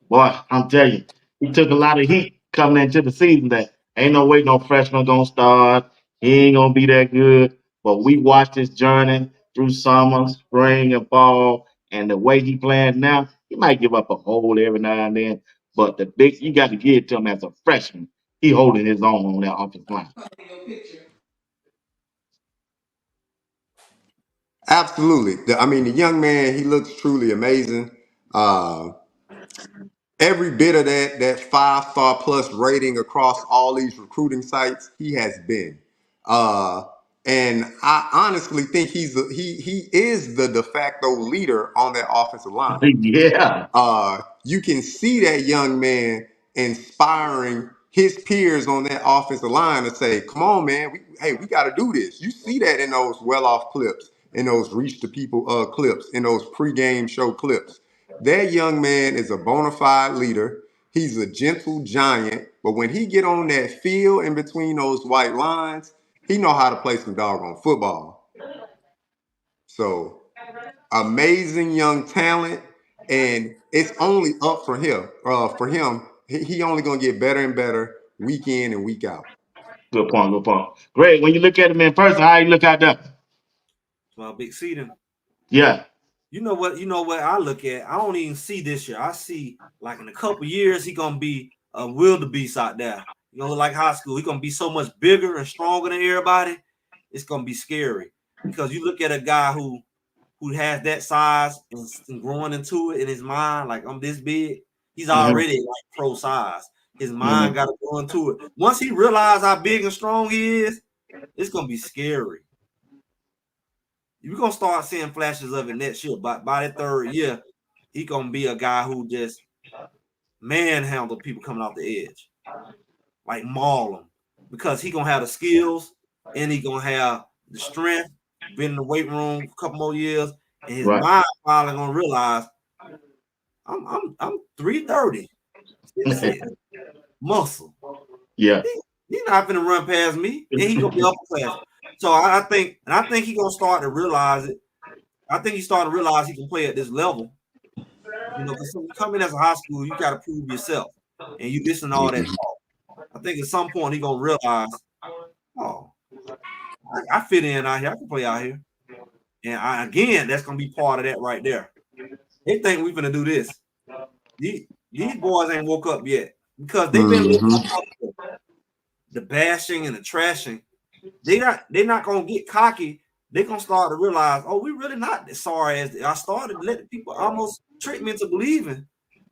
boy, I'm telling you, he took a lot of heat coming into the season. That ain't no way no freshman gonna start. He ain't gonna be that good. But we watched his journey through summer, spring, and fall, and the way he playing now, he might give up a hole every now and then. But you got to give it to him as a freshman. He holding his own on that offensive line. Absolutely. I mean, the young man, he looks truly amazing. Every bit of that 5-star plus rating across all these recruiting sites, he has been. Uh, and I honestly think he is the de facto leader on that offensive line. Yeah. You can see that young man inspiring his peers on that offensive line to say, "Come on, man, we got to do this." You see that in those well-off clips, in those reach the people clips, in those pregame show clips. That young man is a bona fide leader. He's a gentle giant, but when he get on that field in between those white lines, he know how to play some doggone football. So amazing young talent, and it's only up for him. He only gonna get better and better week in and week out. Good point. Good point. Great. When you look at him in person, how you look out there? Well, Big Seaton. Yeah. You know what I look at? I don't even see this year. I see like in a couple years, he gonna be a wildebeest out there. Like high school. He gonna be so much bigger and stronger than everybody. It's gonna be scary. Because you look at a guy who has that size and growing into it in his mind, like I'm this big, he's already like pro size. His mind got to go into it. Once he realizes how big and strong he is, it's gonna be scary. You're gonna start seeing flashes of it next year. But by the third year, he gonna be a guy who just manhandle people coming off the edge, like maul them, because he gonna have the skills and he gonna have the strength. Been in the weight room a couple more years, and his mind finally gonna realize I'm 330. Muscle. Yeah. He's not gonna run past me, and he gonna be upper class. So I think he gonna start to realize it. I think he's starting to realize he can play at this level. Because when you come in as a high school, you got to prove yourself, and you listen to all that talk. I think at some point he gonna realize, oh, I fit in out here. I can play out here, and again, that's gonna be part of that right there. They think we're gonna do this. These boys ain't woke up yet because they've been living up the bashing and the trashing. They're not gonna get cocky. They're gonna start to realize, oh, we really not as sorry as I started to let people almost trick me into believing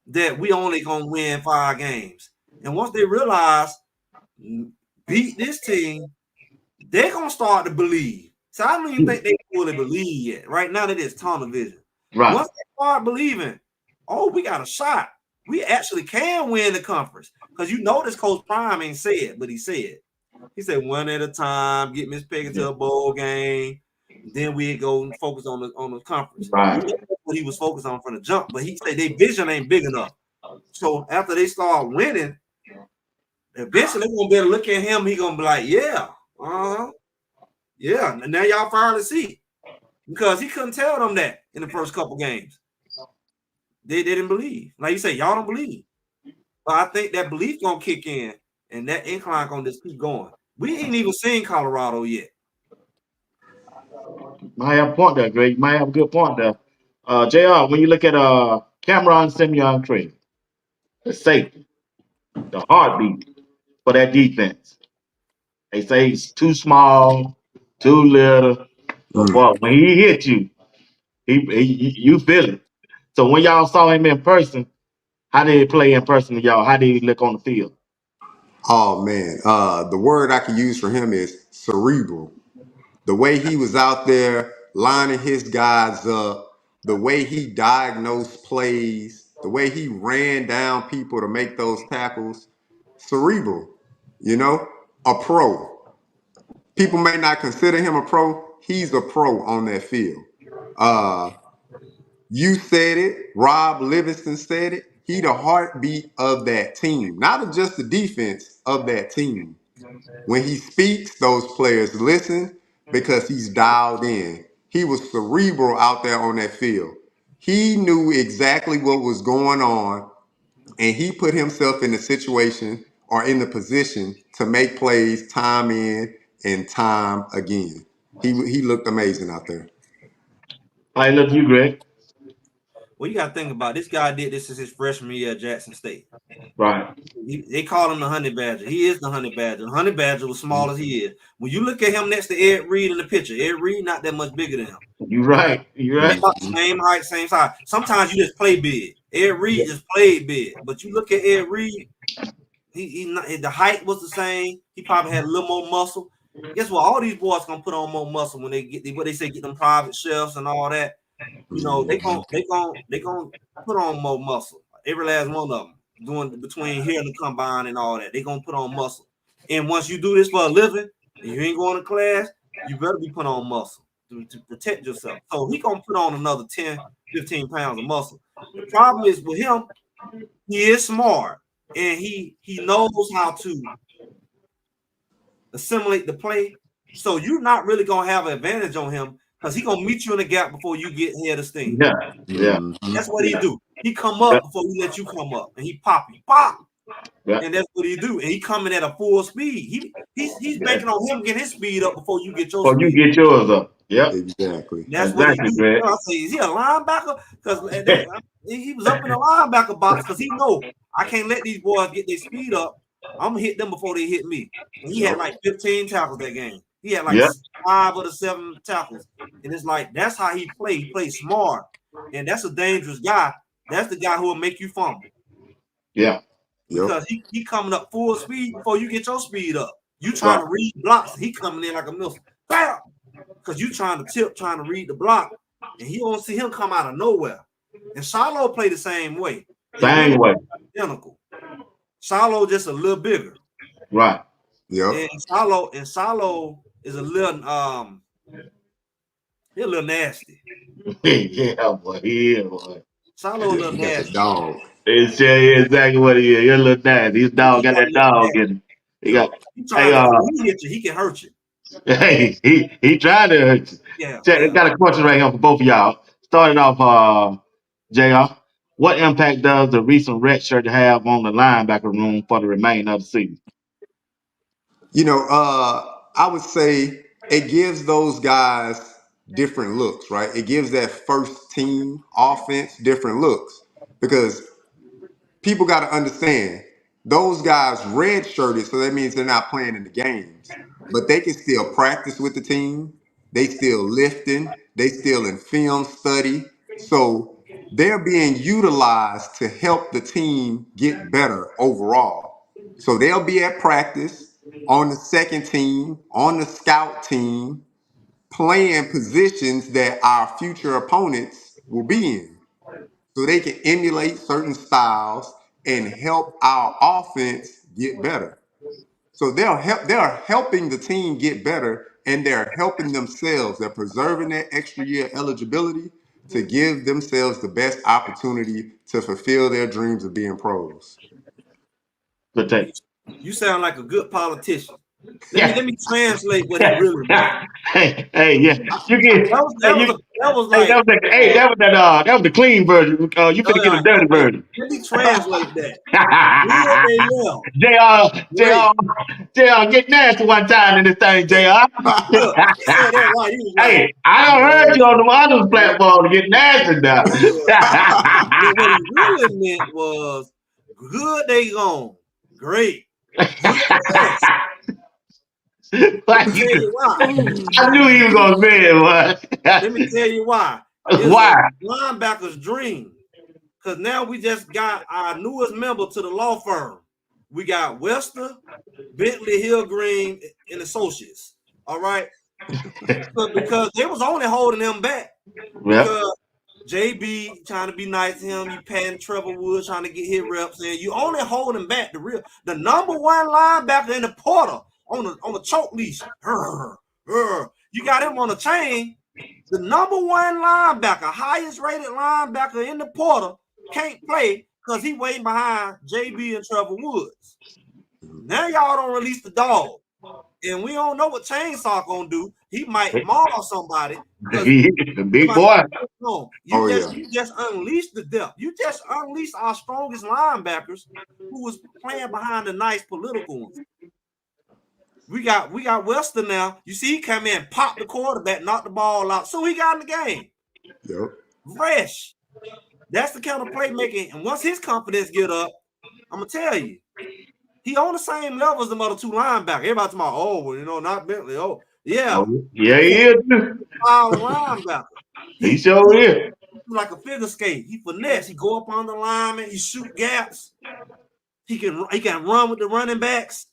that we only gonna win 5 games. And once they realize beat this team, they're gonna start to believe. So I don't even think they fully believe yet. Right now, they just tunnel vision. Right. Once they start believing, oh, we got a shot. We actually can win the conference. Because this Coach Prime ain't said, but he said. He said 1 at a time, get Miss Peggy to a bowl game. Then we go and focus on the conference. Right. That's what he was focused on from the jump. But he said their vision ain't big enough. So after they start winning, eventually they're gonna be able to look at him. He gonna be like, yeah, Yeah, and now y'all finally see because he couldn't tell them that in the first couple games. They didn't believe. Like you say, y'all don't believe. But I think that belief gonna kick in, and that incline gonna just keep going. We ain't even seen Colorado yet. Might have a point there, Greg. You might have a good point there. JR, when you look at Cameron Simeon Craig, the safety, the heartbeat for that defense. They say he's too small, too little. But Mm. boy, when he hit you, you feel it. So when y'all saw him in person, how did he play in person to y'all? How did he look on the field? Oh man, the word I can use for him is cerebral. The way he was out there lining his guys up, the way he diagnosed plays, the way he ran down people to make those tackles, cerebral. You know, a pro. People may not consider him a pro. He's a pro on that field. Uh, you said it. Rob Livingston said it. He the heartbeat of that team, not of just the defense of that team. When he speaks, those players listen because he's dialed in. He was cerebral out there on that field. He knew exactly what was going on, and he put himself in the situation or in the position to make plays time in and time again. He looked amazing out there. I look at you, Greg. Well, you got to think about it. This guy did this since his freshman year at Jackson State. Right. They call him the Honey Badger. He is the Honey Badger. The Honey Badger was small as he is. When you look at him next to Ed Reed in the picture, Ed Reed not that much bigger than him. You right. You They right. about the same height, same size. Sometimes you just play big. Ed Reed just played big. But you look at Ed Reed, he not, the height was the same. He probably had a little more muscle. Guess what? All these boys gonna put on more muscle when they get what they say, get them private chefs and all that. You know, they gonna put on more muscle. Every last one of them doing between here and the combine and all that. They gonna put on muscle. And once you do this for a living and you ain't going to class, you better be putting on muscle to protect yourself. So he gonna put on another 10, 15 pounds of muscle. The problem is with him, he is smart and he knows how to assimilate the play. So you're not really gonna have an advantage on him because he gonna meet you in the gap before you get ahead of steam. Yeah. Yeah. Mhm. That's what he Yeah. do. He come Yeah. up before he let you come up, and he pop you, pop, Yeah. and that's what he do. And he coming at a full speed. He's Yeah. banking on him getting his speed up before you get your Before you speed. get yours up. Yep. Exactly. That's what he Exactly, do. Greg. You know, I say, is he a linebacker? Because he was up in the linebacker box because he know I can't let these boys get their speed up. I'm gonna hit them before they hit me. And he had like 15 tackles that game. He had like Yep. 5 of the 7 tackles. And it's like that's how he play. He plays smart. And that's a dangerous guy. That's the guy who will make you fumble Yeah. Yep. because he coming up full speed before you get your speed up. You trying Right. to read blocks, he coming in like a missile. Bam! Because you trying to tip, trying to read the block, and he don't see him come out of nowhere. And Shiloh play the same way. They really Same way. identical. Shiloh just a little bigger. Right. Yep. And Shiloh is a little he's a little nasty. Yeah, boy. Yeah, boy. Shiloh a Yeah. little He got the nasty. dog. It's exactly what he is. You're a little nasty. His dog He got got a that little dog nasty. in him. He got He hey trying to when he hit you, he can hurt you. hey, he tried to hurt you. Yeah, Check, I yeah. got a question right here for both of y'all. Starting off JR. What impact does the recent red shirt have on the linebacker room for the remainder of the season? You know, I would say it gives those guys different looks, right? It gives that first team offense different looks because people got to understand those guys redshirted, so that means they're not playing in the games, but they can still practice with the team. They still lifting. They still in film study. So they're being utilized to help the team get better overall. So they'll be at practice on the second team, on the scout team, playing positions that our future opponents will be in so they can emulate certain styles and help our offense get better. So they're helping the team get better and they're helping themselves. They're preserving their extra year eligibility to give themselves the best opportunity to fulfill their dreams of being pros. Good You, take. you sound like a good politician. Let me translate what he really meant. Hey, yeah, you get. Hey, you. That was Hey, like that was the clean version. You finna get the dirty okay. version. Let me translate that. Good they left. Great. Get nasty one time in this thing, Jr. Look, he said that right. He was like, Hey, I don't heard you on the others platform to get nasty now. what he really meant was good they gone. Great. Success. Let Like me tell you why. I knew he was gonna say it, Let me tell you why. but It's why? a linebacker's dream. Because now we just got our newest member to the law firm. We got Wester, Bentley, Hillgreen, and Associates. All right. Because they was only holding him back. Yep. Because JB trying to be nice to him, you patting Trevor Wood trying to get his reps in. You only holding back the number one linebacker in the portal on the choke leash. You got him on a chain. The number one linebacker, highest rated linebacker in the portal, can't play because he waiting behind JB and Trevor Woods. Now y'all don't release the dog. And we don't know what Chainsaw gonna do. He might maul somebody. The big boy. You just unleashed the depth. You just unleashed our strongest linebackers who was playing behind the nice political ones. We got Wester now. You see, he come in, pop the quarterback, knock the ball out. So he got in the game. Yep. Fresh. That's the kind of playmaking. And once his confidence get up, I'm gonna tell you, he on the same level as the other two linebackers. Everybody's about, not Bentley. Oh, yeah. Yeah, he is. Linebacker. He sure is. Like a figure skate. He finesse. He go up on the lineman. He shoot gaps. He can run with the running backs.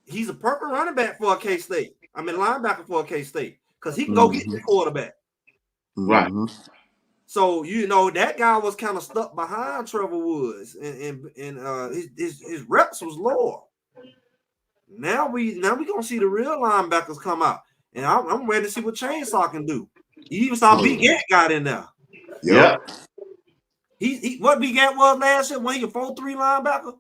He's a perfect running back for a K-State. I mean, linebacker for a K-State because he can go get the quarterback. Right. So that guy was kind of stuck behind Trevor Woods, and his reps was lower. Now we gonna see the real linebackers come out, and I'm ready to see what Chainsaw can do. You even saw Big Gant got in there. Yep. He what Big Gant was last year when he a 4-3 linebacker.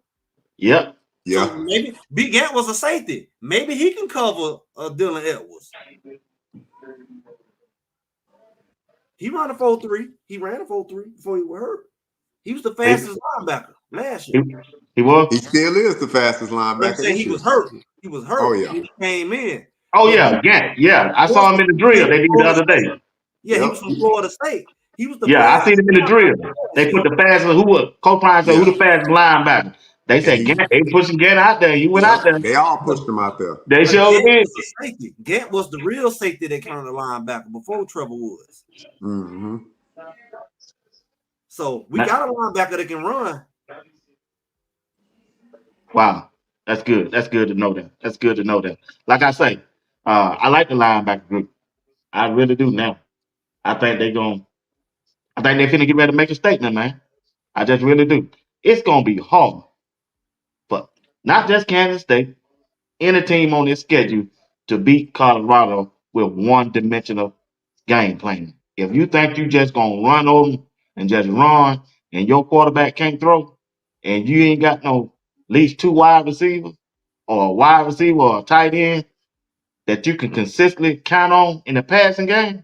Yep. Yeah. So maybe Big Gant was a safety. Maybe he can cover Dylan Edwards. He ran a 4-3. He ran a 4-3 before he was hurt. He was the fastest linebacker last year. He was. He still is the fastest linebacker. He was hurt. He was hurt. Oh yeah. He came in. Oh yeah, yeah. I saw him in the drill they did the other day. Yeah, he was from Florida State. He was the I seen him in the drill. They put the fastest Coach Prime said who the fastest linebacker. They said they pushing Gant out there. He went out there. They all pushed him out there. They sure did. Gant was the real safety that kind of linebacker before Trevor Woods. Mm-hmm. So we got a linebacker that can run. Wow. That's good. That's good to know that. That's good to know that. Like I say, I like the linebacker group. I really do now. I think they're finna get ready to make a statement, man. I just really do. It's gonna be hard for not just Kansas State, any team on this schedule to beat Colorado with one-dimensional game plan. If you think you just gonna run over them and just run, and your quarterback can't throw, and you ain't got no at least two wide receivers or a wide receiver or a tight end that you can consistently count on in the passing game,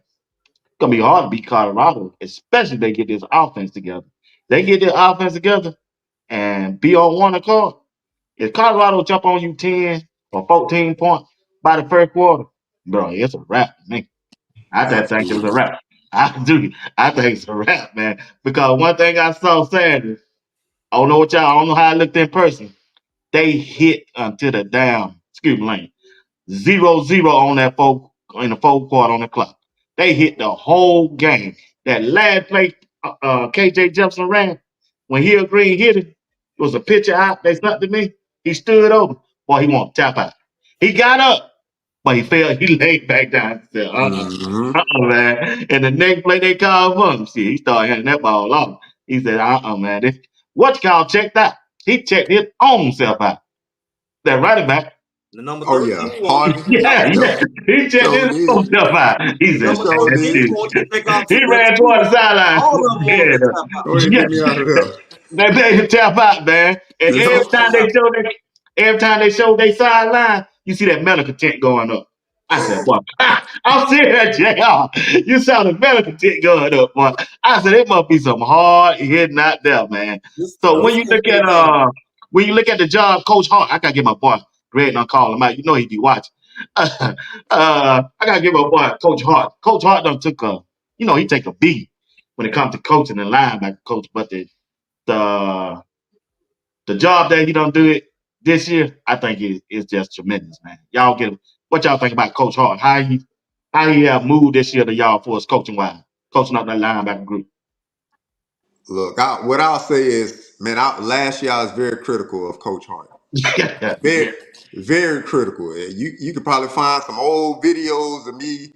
it's gonna be hard to beat Colorado, especially if they get this offense together. They get their offense together and be on one accord. If Colorado jump on you 10 or 14 points by the first quarter, bro, it's a wrap, man. I just think it was a wrap. I do. I think it's a wrap, man. Because one thing I saw Saturday, I don't know how it looked in person. They hit until the damn lane. 0-0 on in the fourth quarter on the clock. They hit the whole game. That last play KJ Jefferson ran, when Hill Green hit it was a pitcher out. They sent to me. He stood over. Boy, he wanted to tap out. He got up, but he fell. He laid back down. He said, man. And the next play they called for him, see, he started handing that ball off. He said, man. What you call checked out? He checked his own self out. That running back. The number 13. Yeah. He checked his own self out. He said, he ran toward the sideline. Go ahead, get me out of there. They made him tap out, man. And every time they show that, every time they show they sideline, you see that medical tent going up. I said, boy, I'm serious, JR. You saw the medical tent going up, boy. I said, it must be some hard hitting out there, man. So Listen again. when you look at the job, Coach Hart, I gotta get my boy Greg and I call him out. You know he be watching. I gotta give my boy Coach Hart. Coach Hart done took he take a beat when it comes to coaching and linebacker coach, but the the job that he don't do it this year, I think is just tremendous, man. Y'all get what y'all think about Coach Hart? How he have moved this year to y'all for us coaching wise, coaching up that linebacker group. Look, what I'll say is, man, last year I was very critical of Coach Hart. Yeah. Very, very critical. You could probably find some old videos of me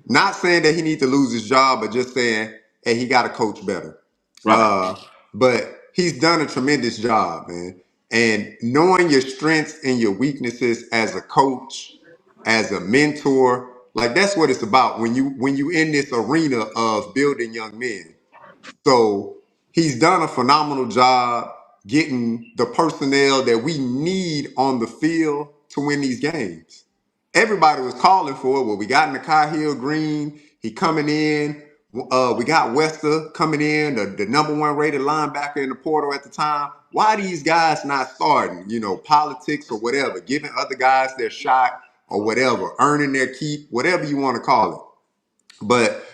not saying that he needs to lose his job, but just saying, hey, he got to coach better. Right. But he's done a tremendous job, man. And knowing your strengths and your weaknesses as a coach, as a mentor, like that's what it's about when you in this arena of building young men. So he's done a phenomenal job getting the personnel that we need on the field to win these games. Everybody was calling for it. Well, we got Nakai Hill Green. He coming in. We got Wester coming in, the number one rated linebacker in the portal at the time. Why these guys not starting? Politics or whatever, giving other guys their shot or whatever, earning their keep, whatever you want to call it. But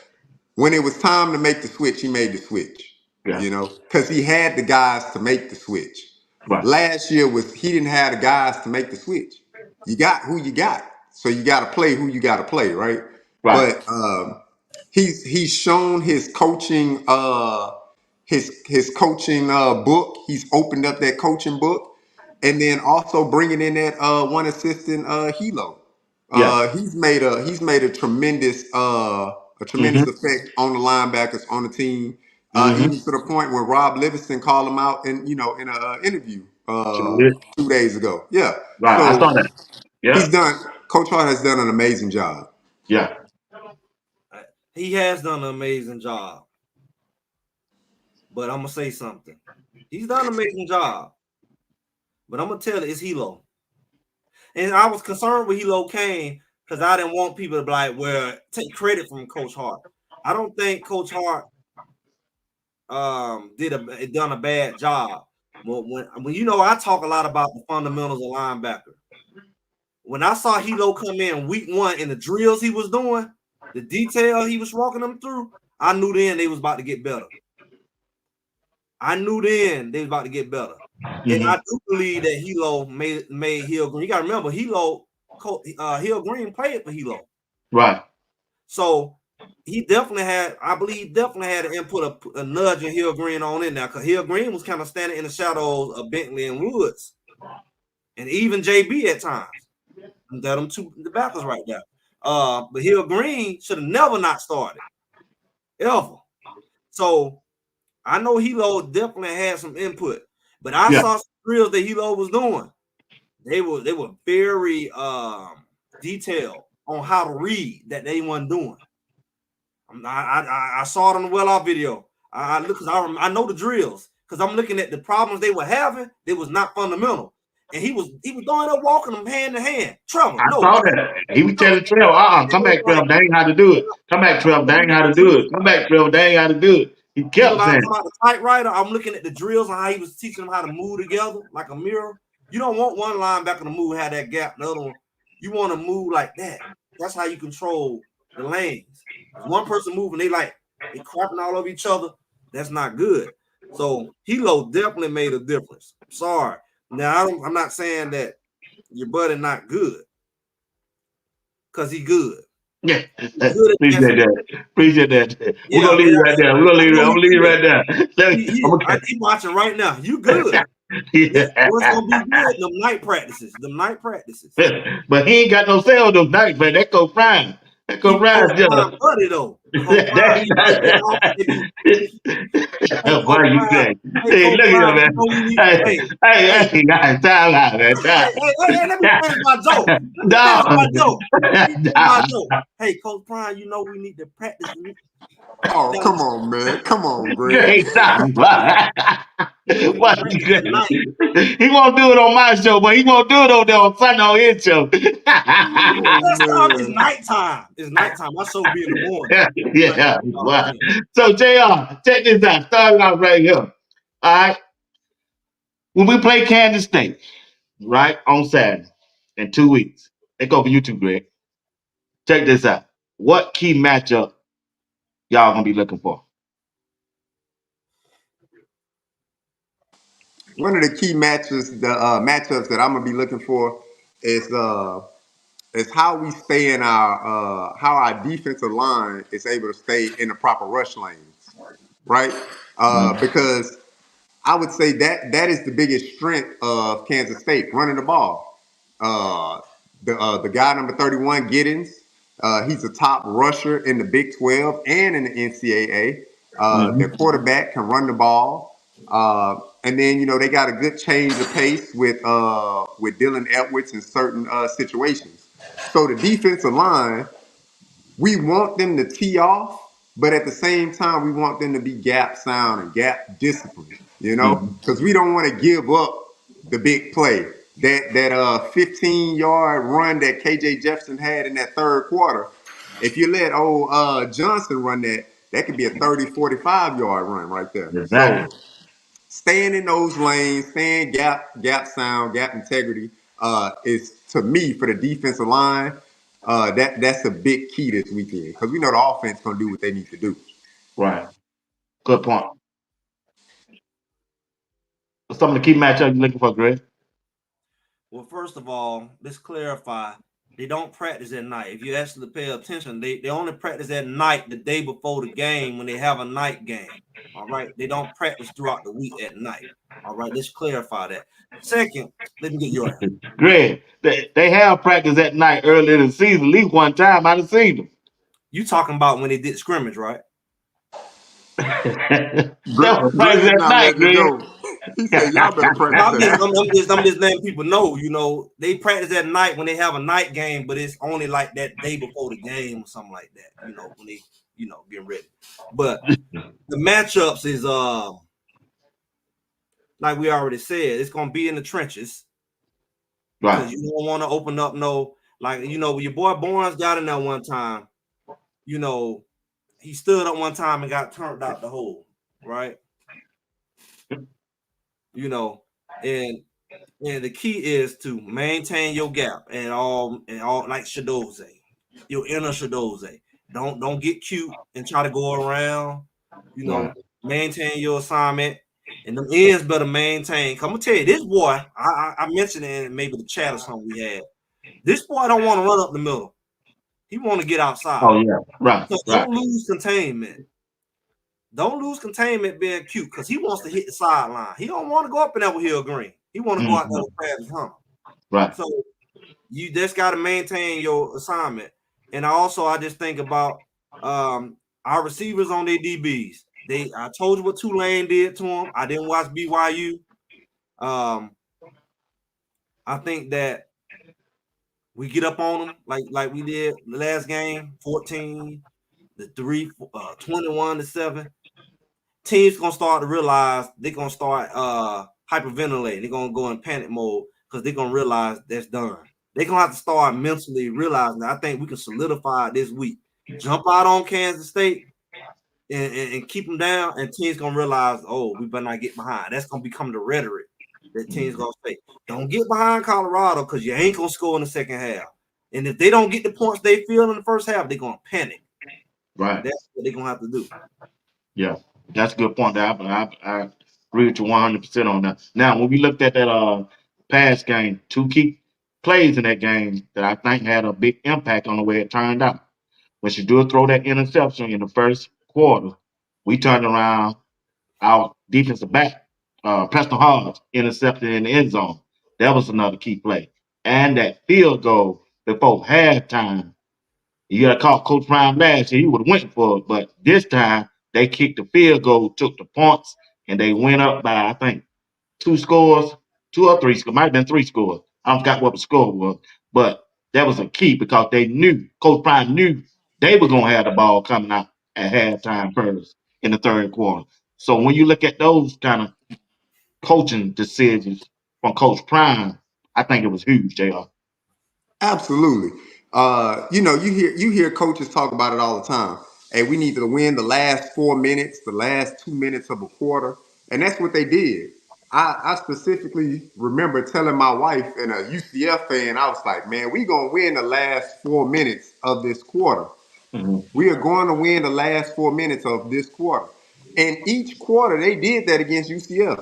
when it was time to make the switch, he made the switch, Yeah. because he had the guys to make the switch. Right. Last year he didn't have the guys to make the switch. You got who you got, so you got to play who you got to play, right? Right. But he's shown his coaching his coaching book. He's opened up that coaching book, and then also bringing in that one assistant Hilo. Yeah. He's made a tremendous Mm-hmm. effect on the linebackers on the team, Mm-hmm. even to the point where Rob Livingston called him out in a interview Sure did. 2 days ago. Yeah, Right. I so saw that. Yeah. Coach Hart has done an amazing job. Yeah. He has done an amazing job. But I'm gonna say something. He's done an amazing job. But I'm gonna tell you, it's Hilo. And I was concerned when Hilo came because I didn't want people to be like, well, take credit from Coach Hart. I don't think Coach Hart done a bad job. Well, when I talk a lot about the fundamentals of linebacker. When I saw Hilo come in week 1 and the drills he was doing, the detail he was walking them through, I knew then they was about to get better. Mm-hmm. And I do believe that Hilo made Hill Green. You got to remember, Hill Green played for Hilo. Right. So he definitely had an input, a nudge in Hill Green on in there, because Hill Green was kind of standing in the shadows of Bentley and Woods. And even JB at times. Them the backers right there. But Hill Green should have never not started. Ever. So I know Hilo definitely had some input, but I saw some drills that Hilo was doing. They were very detailed on how to read that they weren't doing. I saw it on the well-off video. I look because I know the drills, because I'm looking at the problems they were having. They was not fundamental, and he was going up walking them hand in hand. Trevor, I saw that. He was telling Trevor, come back, Trevor. They ain't how to do it. Come back, Trevor. They ain't how to do it. Come back, Trevor. They ain't how to do it. He kept saying. About the typewriter, I'm looking at the drills and how he was teaching them how to move together like a mirror. You don't want one linebacker to move, have that gap, the other one. You want to move like that. That's how you control the lanes. One person moving, they crapping all over each other. That's not good. So Hilo definitely made a difference. Sorry. Now I'm not saying that your buddy not good, because he good. Yeah, appreciate that. Yeah, We're gonna leave it right there. I'm gonna leave it right there. I keep watching right now. You good. What's gonna be good? Them night practices. But he ain't got no sale those nights, man. That go prime. That go prime, just buddy though. Why you say? Hey, look at him, man. Hey, guys, time out, man. Let me finish my joke. No. Hey, Coach Prime, we need to practice. Oh, Now, come on, man. Come on, Greg. Greg talking about. when you What practice at Greg? night, He won't do it on my show, but he won't do it over there on Sunday on his show. Oh, that's time. It's man. nighttime. It's nighttime. My show be in the morning. But Yeah. What? yeah. So JR, check this out. Starting off right here. All right. When we play Kansas State, right, on Saturday in 2 weeks, they go for you too, Greg. Check this out. What key matchup y'all gonna be looking for? One of the key matches, the matchups that I'm gonna be looking for is how we stay in our how our defensive line is able to stay in the proper rush lanes, right? Mhm. Because I would say that is the biggest strength of Kansas State, running the ball. Uh, the guy number 31, Giddens, he's a top rusher in the Big 12 and in the NCAA. Their Mhm. quarterback can run the ball, and then they got a good change of pace with Dylan Edwards in certain situations. So the defensive line, we want them to tee off, but at the same time, we want them to be gap sound and gap disciplined, Mhm. because we don't want to give up the big play. That 15-yard run that KJ Jefferson had in that third quarter, if you let old Johnson run that, that could be a 30, 45-yard run right there. So Exactly. staying in those lanes, staying gap sound, gap integrity is to me for the defensive line. That's a big key this weekend because we know the offense gonna do what they need to do. Right. Good point. What's some of the key matchups you looking for, Greg? Well, first of all, let's clarify. They don't practice at night. If you actually pay attention, they only practice at night the day before the game when they have a night game. All right. They don't practice throughout the week at night. All right. Let's clarify that. Second, let me get your answer. Greg, they have practice at night earlier in the season. At least one time I've seen them. You talking about when they did scrimmage, right? That was practice Greg at not night, letting it Greg. go. He said, "Y'all better No, practice I'm just, that." I'm, I'm just, I'm just letting people know. They practice at night when they have a night game, but it's only like that day before the game or something like that. When they, getting ready. But the matchups is like we already said, it's gonna be in the trenches Right. because you don't want to open up when your boy Barnes got in there one time. You know, he stood up one time and got turned out the hole, right? You know, and And the key is to maintain your gap and all like Shadoze, your inner Shadoze. Don't get cute and try to go around. You Right. know, maintain your assignment, and them ends better maintain. I'm gonna tell you, this boy, I mentioned it in maybe the chat or something we had. This boy don't want to run up the middle. He want to get outside. Oh yeah. Right. So Right. don't lose containment. Don't lose containment being cute because he wants to hit the sideline. He don't want to go up in there with Hill Green. He want to go out there Mhm. with Travis Hunter. Right. So you just got to maintain your assignment. And I just think about our receivers on their DBs. I told you what Tulane did to them. I didn't watch BYU. Um, I think that we get up on them like we did the last game, 14, 21-7. Teams gonna start to realize they're gonna start hyperventilating. They're gonna go in panic mode because they're gonna realize that's done. They're gonna have to start mentally realizing that I think we can solidify this week. Jump out on Kansas State and keep them down, and teams gonna realize, oh, we better not get behind. That's gonna become the rhetoric that teams gonna say. Don't get behind Colorado because you ain't gonna score in the second half. And if they don't get the points they feel in the first half, they're gonna panic. And Right. that's what they're gonna have to do. Yeah. That's a good point. I agree with you 100% on that. Now, when we looked at that pass game, two key plays in that game that I think had a big impact on the way it turned out. When she do throw that interception in the first quarter, we turned around our defensive back, Preston Hodge, intercepted in the end zone. That was another key play. And that field goal before halftime, you got to call Coach Prime last year, he would have went for it. But this time, they kicked the field goal, took the points, and they went up by, I think, two scores, two or three scores. Might have been three scores. I forgot what the score was. But that was a key because they knew, Coach Prime knew they were going to have the ball coming out. at halftime first in the third quarter. So when you look at those kind of coaching decisions from Coach Prime, I think it was huge, JR. Absolutely. You hear coaches talk about it all the time. Hey, we need to win the last 4 minutes, the last 2 minutes of a quarter, and that's what they did. I specifically remember telling my wife and a UCF fan, I was like, "Man, we gonna win the last 4 minutes of this quarter. Mhm. We are going to win the last 4 minutes of this quarter." And each quarter they did that against UCF.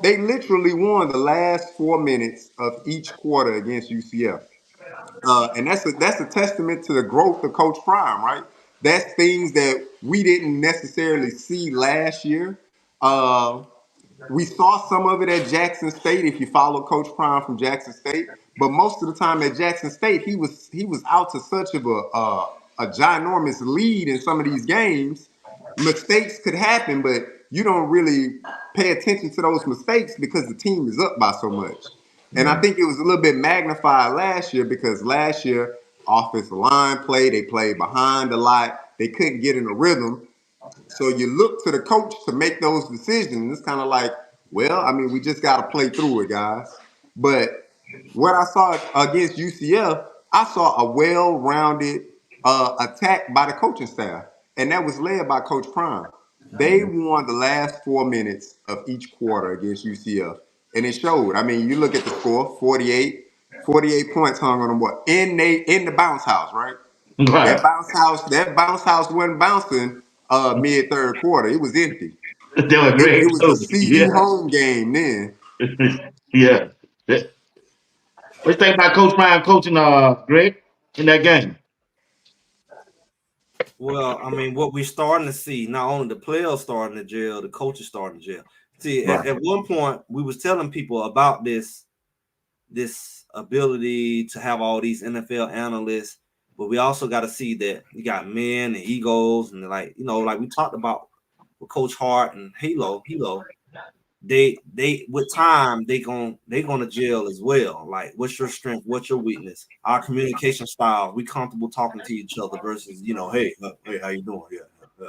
They literally won the last 4 minutes of each quarter against UCF. And that's a testament to the growth of Coach Prime, right? That's things that we didn't necessarily see last year. Uh, we saw some of it at Jackson State. If you follow Coach Prime from Jackson State, but most of the time at Jackson State, he was out to such of a ginormous lead in some of these games. Mistakes could happen, but you don't really pay attention to those mistakes because the team is up by so much. And I Yeah. think it was a little bit magnified last year because last year offensive line play, they played behind a lot. They couldn't get in a rhythm. So you look to the coach to make those decisions. It's kind of like, well, I mean, we just got to play through it, guys. But what I saw against UCF, I saw a well-rounded attack by the coaching staff, and that was led by Coach Prime. They Mhm. won the last 4 minutes of each quarter against UCF, and it showed. I mean, you look at the score, 48 points hung on them. What in the bounce house, right? That Right. bounce house wasn't bouncing mid third quarter. It was empty. They were It great was a too. CU Yeah. home game then. Yeah. What you think about Coach Prime coaching Greg in that game? Well, I mean, what we're starting to see, not only the players starting to jail, the coaches starting to jail. See, Right. at one point, we was telling people about this ability to have all these NFL analysts, but we also got to see that you got men and egos, and like like we talked about with Coach Hart and Hilo, they with time they gonna gel as well. Like, what's your strength? What's your weakness? Our communication style. We comfortable talking to each other versus hey, hey, how you doing? Yeah.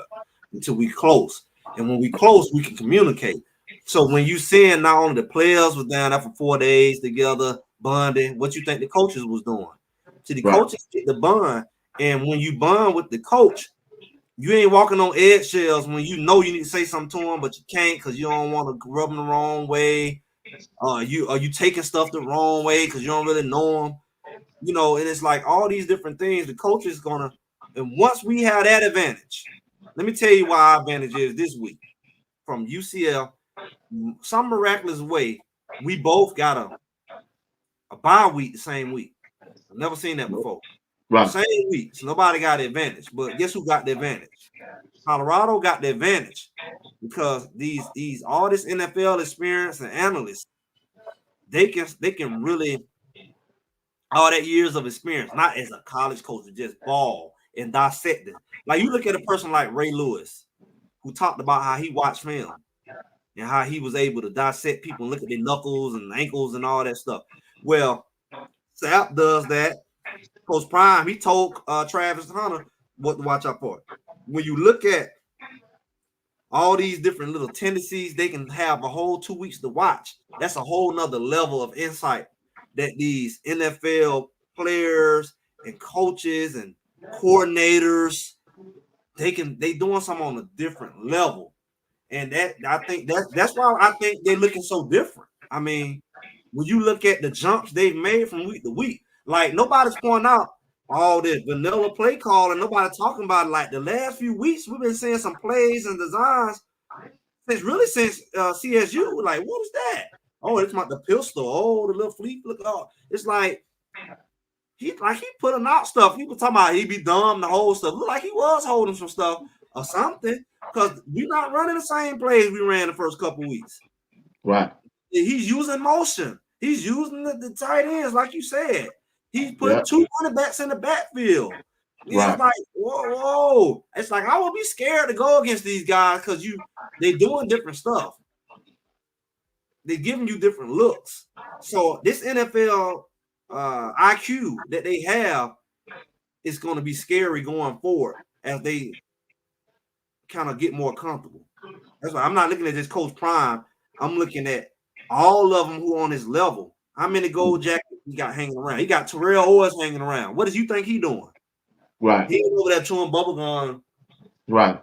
Until we close, and when we close, we can communicate. So when you seeing not only the players was down there for 4 days together bonding, what you think the coaches was doing? See, the Right. coaches get the bond, and when you bond with the coach, you ain't walking on eggshells when you know you need to say something to him, but you can't because you don't want to rub him the wrong way. You taking stuff the wrong way because you don't really know him. And it's like all these different things. The coach is gonna, and once we have that advantage, let me tell you why our advantage is this week from UCL. Some miraculous way, we both got a bye week the same week. I've never seen that before. Right. Same week, so nobody got the advantage. But guess who got the advantage? Colorado got the advantage because these all this NFL experience and analysts, they can really all that years of experience, not as a college coach, just ball and dissect it. Like you look at a person like Ray Lewis, who talked about how he watched film and how he was able to dissect people and look at their knuckles and ankles and all that stuff. Well, Sap does that. Coach Prime, he told Travis Hunter what to watch out for. When you look at all these different little tendencies, they can have a whole 2 weeks to watch. That's a whole nother level of insight that these NFL players and coaches and coordinators, they doing something on a different level. And that I think that's why I think they're looking so different. I mean, when you look at the jumps they've made from week to week, like nobody's pointing out all this vanilla play call and nobody talking about it. Like the last few weeks, we've been seeing some plays and designs since CSU. Like, what is that? Oh, it's about the pistol. Oh, the little fleet look. Oh, it's like he putting out stuff. People talking about he be dumb the whole stuff. Look like he was holding some stuff or something because we're not running the same plays we ran the first couple weeks. Right. He's using motion. He's using the tight ends, like you said. He's putting Yeah. 2 running backs in the backfield. It's Right. like, whoa. It's like I would be scared to go against these guys because they doing different stuff. They're giving you different looks. So this NFL IQ that they have is going to be scary going forward as they kind of get more comfortable. That's why I'm not looking at just Coach Prime. I'm looking at all of them who on his level. How many gold jackets he got hanging around? He got Terrell Owens hanging around. What does you think he doing? Right. He ain't over there chewing bubble gum. Right.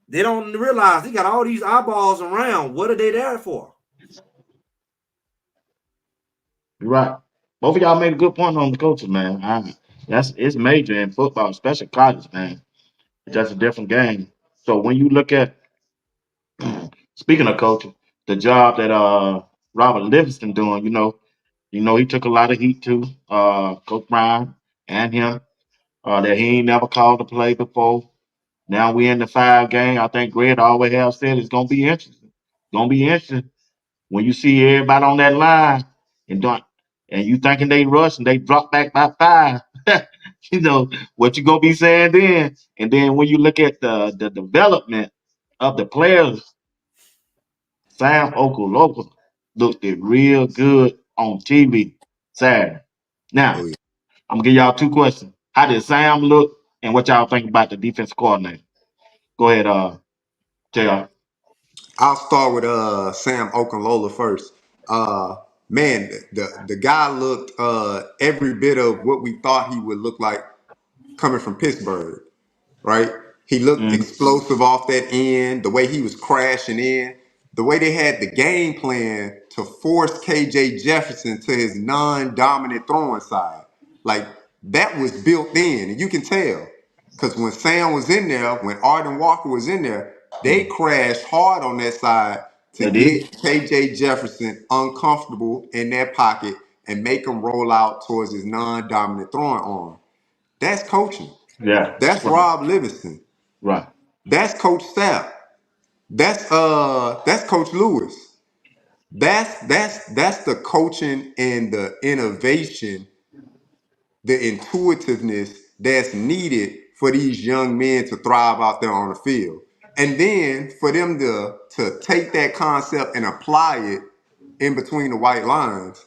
They don't realize he got all these eyeballs around. What are they there for? You're right. Both of y'all made a good point on the coaches, man. It's major in football, especially college, man. It's just a different game. So when you look at speaking of coaching, the job that Robert Livingston doing, he took a lot of heat too, Coach Brian and him, that he ain't never called a play before. Now we in the 5 game. I think Greg always have said it's gonna be interesting. Gonna be interesting when you see everybody on that line and don't and you thinking they rush and they drop back by 5. What you gonna be saying then? And then when you look at the development of the players, Sam Okoloko looked it real good on TV Saturday. Oh Now, yeah. I'm gonna give y'all 2 questions. How did Sam look and what y'all think about the defense coordinator? Go ahead, JR. I'll start with Sam Okunlola first. Uh Man, the guy looked every bit of what we thought he would look like coming from Pittsburgh, right? He looked Mm, explosive off that end, the way he was crashing in, the way they had the game plan to force KJ Jefferson to his non-dominant throwing side. Like that was built in, and you can tell. Because when Sam was in there, when Arden Walker was in there, they mm. crashed hard on that side to They did? get KJ Jefferson uncomfortable in that pocket and make him roll out towards his non-dominant throwing arm. That's coaching. Yeah. That's Right. Rob Livingston. Right. That's Coach Sapp. That's Coach Lewis. That's the coaching and the innovation, the intuitiveness that's needed for these young men to thrive out there on the field. And then for them to take that concept and apply it in between the white lines,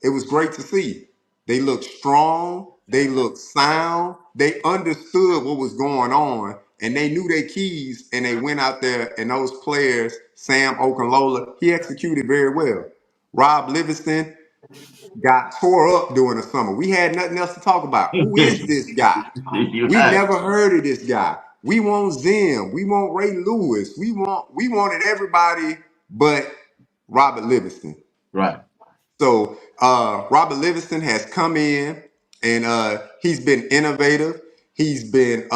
it was great to see. They looked strong. They looked sound. They understood what was going on, and they knew their keys. And they went out there, and those players, Sam Okunlola, he executed very well. Rob Livingston got tore up during the summer. We had nothing else to talk about. Who is this guy? You're We right. never heard of this guy. We want Zim. We want Ray Lewis. We wanted everybody but Robert Livingston. Right. So Robert Livingston has come in and he's been innovative. He's been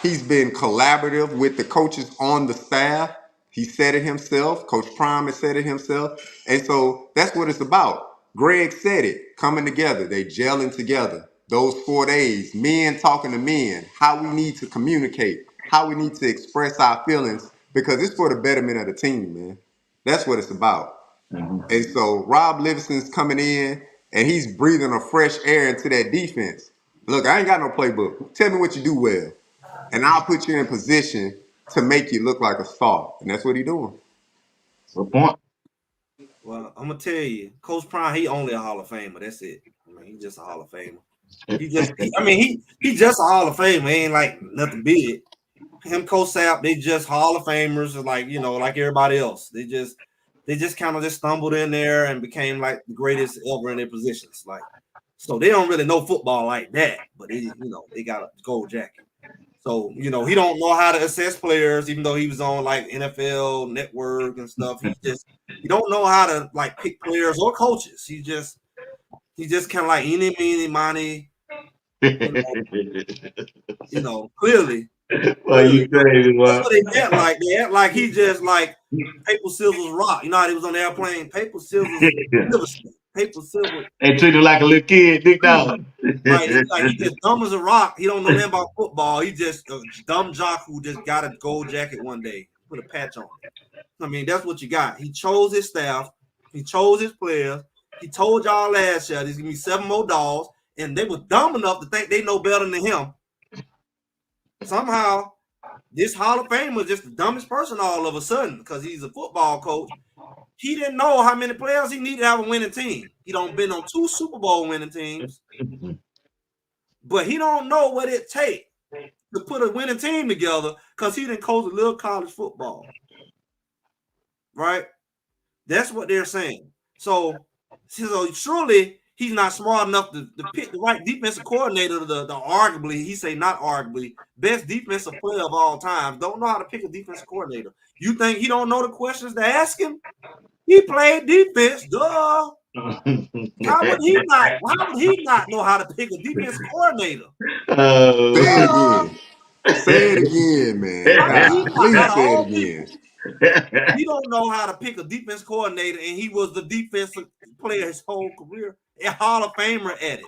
he's been collaborative with the coaches on the staff. He said it himself. Coach Prime has said it himself. And so that's what it's about. Greg said it, coming together. They gelling together. Those 4 days, men talking to men, how we need to communicate, how we need to express our feelings, because it's for the betterment of the team, man. That's what it's about. Mhm. And so Rob Livingston's coming in and he's breathing a fresh air into that defense. Look, I ain't got no playbook. Tell me what you do well, and I'll put you in position to make you look like a star. And that's what he's doing. Good point. Well, I'm gonna tell you, Coach Prime, he only a Hall of Famer. That's it. I mean, he's just a Hall of Famer. He just a Hall of Famer. He ain't like nothing big. Him, Coach Sapp, they just Hall of Famers, like like everybody else. They just kind of just stumbled in there and became like the greatest ever in their positions. Like, so they don't really know football like that, but they got a gold jacket. So, he don't know how to assess players, even though he was on like NFL Network and stuff. He don't know how to like pick players or coaches. He just kind of like any, meeny, miny, you know, clearly, Well, you but crazy, that's what? what they act like. They act like he just like paper, scissors, rock. You know how he was on the airplane? Paper, scissors, Livingston. Paper, scissors, And treat him like a little kid, Dick Dog. right? He just dumb as a rock. He don't know nothing about football. He just a dumb jock who just got a gold jacket one day, put a patch on it. I mean, that's what you got. He chose his staff. He chose his players. He told y'all last year there's gonna be 7 more dogs, and they were dumb enough to think they know better than him. Somehow, this Hall of Famer is just the dumbest person all of a sudden because he's a football coach. He didn't know how many players he needed to have a winning team. He don't been on 2 Super Bowl winning teams, but he don't know what it takes to put a winning team together because he didn't coach a little college football. Right? That's what they're saying. So surely he's not smart enough to pick the right defensive coordinator, the arguably, he say not arguably, best defensive player of all time. Don't know how to pick a defensive coordinator. You think he don't know the questions to ask him? He played defense, duh. How would he not? How would he not know how to pick a defense coordinator? Say it Duh. again. Say it again, man. How would he not? Out Please of say it all again. people, he don't know how to pick a defense coordinator, and he was the defensive player his whole career, a Hall of Famer at it.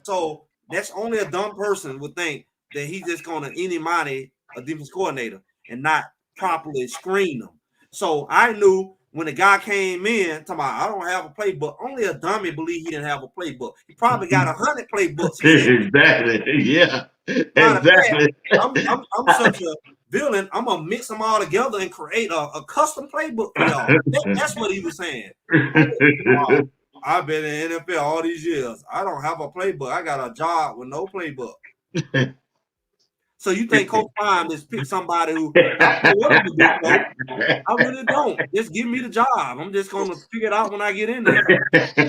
So that's only a dumb person would think that he's just gonna any money a defense coordinator and not properly screen them. So I knew when the guy came in, talking about I don't have a playbook. Only a dummy believe he didn't have a playbook. He probably got 100 playbooks. Exactly. Yeah. Matter of fact, Exactly. I'm such a villain. I'm gonna mix them all together and create a custom playbook for y'all. That's what he was saying. Wow. I've been in the NFL all these years. I don't have a playbook. I got a job with no playbook. So you think Coach Prime just pick somebody who I don't know what I'm gonna do, Coach. I really don't. Just give me the job. I'm just gonna figure it out when I get in there.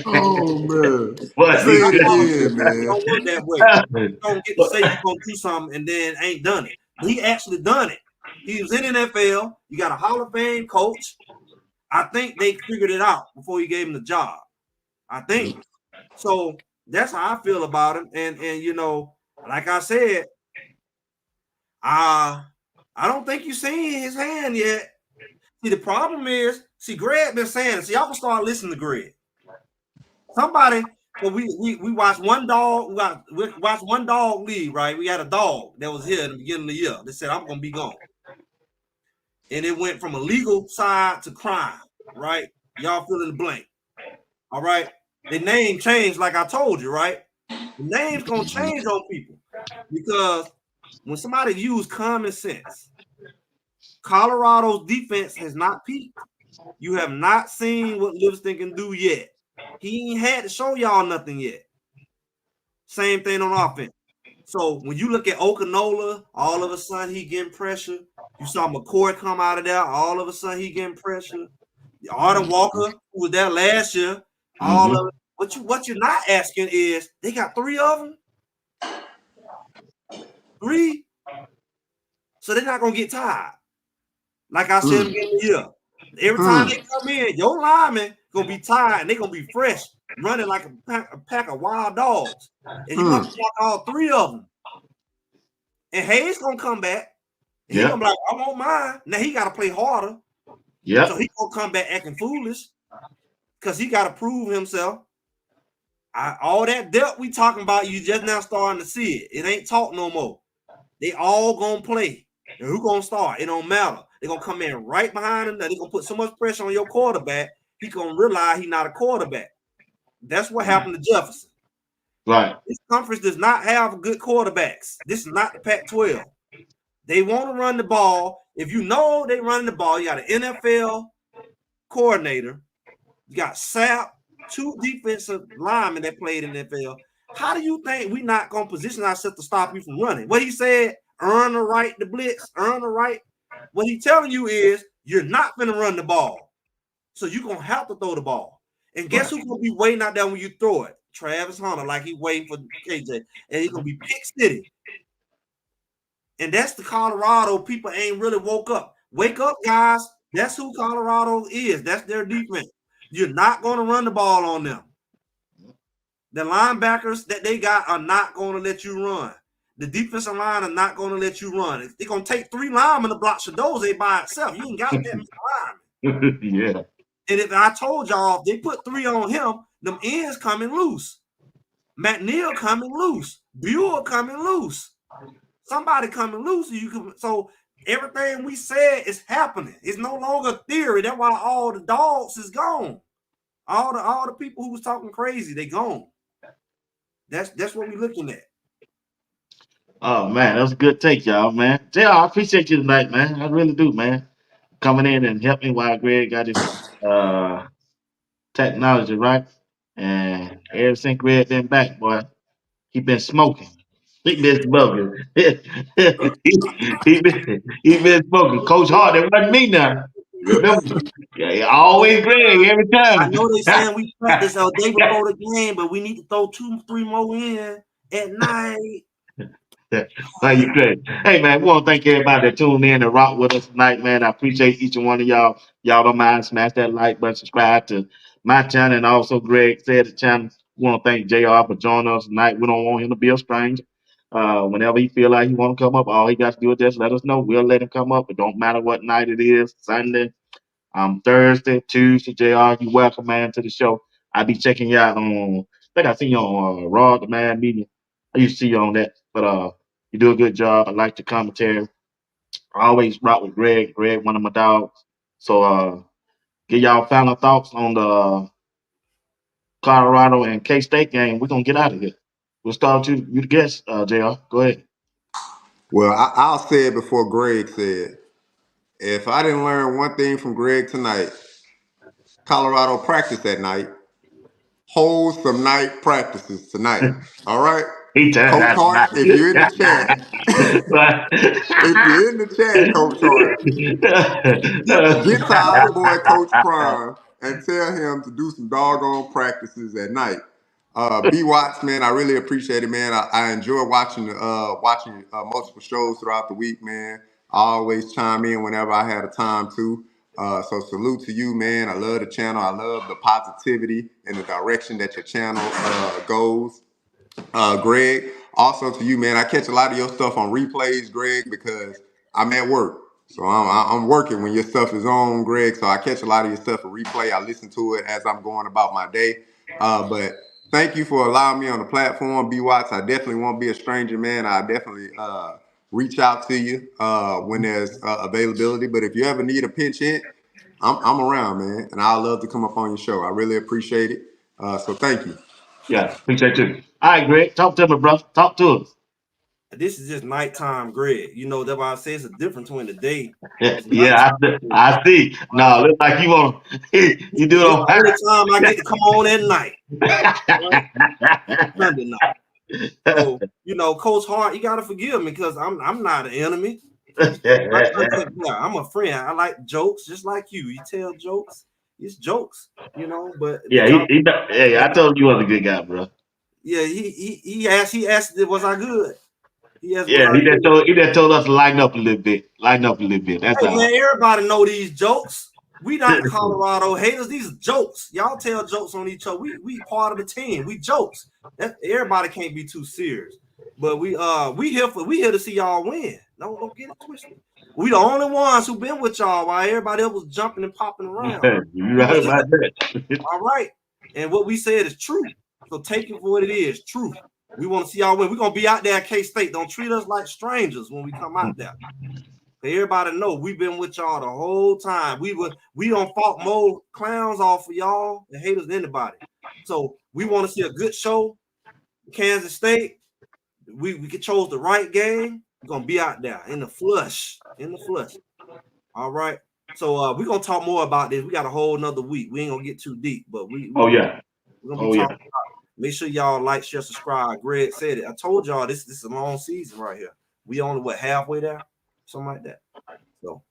Oh man. But Say it again, It man. don't work that way. You don't get to say you're gonna do something and then ain't done it. But he actually done it. He was in the NFL. You got a Hall of Fame coach. I think they figured it out before he gave him the job. I think. So that's how I feel about him. And you know, like I said, I don't think you seen his hand yet. See, the problem is, Greg been saying it. So y'all can start listening to Greg. Somebody, well, we watched one dog. We watched one dog leave. Right, we had a dog that was here in the beginning of the year. They said I'm gonna be gone, and it went from a legal side to crime. Right, y'all fill in the blank. All right, the name changed, like I told you. Right, the name's gonna change on people because when somebody use common sense, Colorado's defense has not peaked. You have not seen what Livingston can do yet. He ain't had to show y'all nothing yet. Same thing on offense. So when you look at Okanola, all of a sudden he getting pressure. You saw McCoy come out of there, all of a sudden he getting pressure. Arden Walker, who was there last year, all of it. What you're not asking is they got 3 of them. 3. So they're not gonna get tired. Like I said in the beginning of the year. Every time they come in, your linemen gonna be tired and they're gonna be fresh, running like a pack of wild dogs. And you have to block all 3 of them. And Hayes gonna come back. And he gonna be like, I want mine. Now he gotta play harder. Yeah. So he gonna come back acting foolish because he gotta prove himself. All that depth we talking about, you just now starting to see it. It ain't talk no more. They all gonna play. And who gonna start? It don't matter. They're gonna come in right behind him. They're gonna put so much pressure on your quarterback, he gonna realize he's not a quarterback. That's what happened to Jefferson. Right. This conference does not have good quarterbacks. This is not the Pac-12. They want to run the ball. If you know they running the ball, you got an NFL coordinator, you got Sapp, 2 defensive linemen that played in the NFL. How do you think we not gonna position ourselves to stop you from running? What he said, earn the right to blitz, earn the right. What he telling you is you're not gonna run the ball. So you're gonna have to throw the ball. And guess who's gonna be waiting out there when you throw it? Travis Hunter, like he waiting for KJ. And he's gonna be Pick City. And that's the Colorado people ain't really woke up. Wake up, guys. That's who Colorado is. That's their defense. You're not going to run the ball on them. The linebackers that they got are not going to let you run. The defensive line are not going to let you run. They're going to take 3 linemen to block Shadoze by itself. You ain't got that many linemen. Yeah. And if I told y'all, if they put 3 on him, them ends coming loose. McNeil coming loose. Buell coming loose. Somebody coming loose. So everything we said is happening. It's no longer theory. That's why all the dogs is gone. All the people who was talking crazy, they gone. That's what we're looking at. Oh man, that was a good take, y'all, man. JR, I appreciate you tonight, man. I really do, man. Coming in and helping while Greg got his technology right. And ever since Greg been back, boy, he been smoking. He been smoking. He been smoking. Coach Hart, it wasn't me now. Remember, yeah, always Greg every I time. know they saying we practice all day before the game, but we need to throw 2, 3 more in at night. How you Greg? Hey man, we want to thank everybody that tuned in and rock with us tonight, man. I appreciate each and one of y'all. Y'all don't mind smash that like button, subscribe to my channel, and also Greg said the channel. We want to thank JR for joining us tonight. We don't want him to be a stranger. Whenever he feel like he want to come up, all he got to do is just let us know. We'll let him come up. It don't matter what night it is, Sunday, Thursday, Tuesday. JR, you welcome, man, to the show. I be checking you out on. I think I seen you on Raw the Man Media. I used to see you on that, but you do a good job. I like the commentary. I always rock with Greg. Greg, one of my dogs. So get y'all final thoughts on the Colorado and K State game. We're gonna get out of here. We'll start with you. You the guest, JR. Go ahead. Well, I'll say it before Greg said. If I didn't learn one thing from Greg tonight, Colorado practice at night. Hold some night practices tonight. All right, He turned Coach that's Hart, not. if you're in the chat, But if you're in the chat, Coach Hart, get to our boy Coach Prime and tell him to do some doggone practices at night. B Watts, man, I really appreciate it, man. I enjoy watching multiple shows throughout the week, man. I always chime in whenever I had a time to. So salute to you, man. I love the channel. I love the positivity and the direction that your channel goes. Greg, also to you, man. I catch a lot of your stuff on replays, Greg, because I'm at work. So I'm working when your stuff is on, Greg. So I catch a lot of your stuff for replay. I listen to it as I'm going about my day. But thank you for allowing me on the platform, B Watts. I definitely won't be a stranger, man. I definitely reach out to you when there's availability. But if you ever need a pinch hit, I'm around, man, and I love to come up on your show. I really appreciate it. So thank you. yeah, appreciate you. All right, Greg, talk to me, brother. Talk to us. This is just nighttime Greg. You know, that's why I say it's a difference between the day. Yeah, It's yeah, nighttime Greg. I see. No, look like you want you do it This on the only time I get to come on at night. Right? Sunday night. So, you know, Coach Hart, you gotta forgive me because I'm not an enemy. I'm a friend. I like jokes just like you. You tell jokes, it's jokes, you know, but Yeah, y'all hey, I told you was a good guy, bro. yeah, he asked was I good? He asked was Yeah, I good? he just told us to lighten up a little bit. Lighten up a little bit. That's Hey all. man, everybody know these jokes. We not Colorado haters. These are jokes. Y'all tell jokes on each other. We part of the team. We jokes. Everybody can't be too serious. But we here to see y'all win. Don't get it twisted. We the only ones who been with y'all while everybody else was jumping and popping around. You We right was here. about that. All right. And what we said is true. So take it for what it is. Truth. We want to see y'all win. We're gonna be out there at K-State. Don't treat us like strangers when we come out there. Everybody know we've been with y'all the whole time. We don't fought more clowns off of y'all and haters than anybody. So we want to see a good show. Kansas State. We chose the right game. We're gonna be out there in the flush. In the flush. All right. So we're gonna talk more about this. We got a whole nother week. We ain't gonna get too deep, but Oh yeah. we're gonna be Oh yeah. talking about it. Make sure y'all like, share, subscribe. Greg said it. I told y'all this is a long season right here. We only halfway there, something like that. So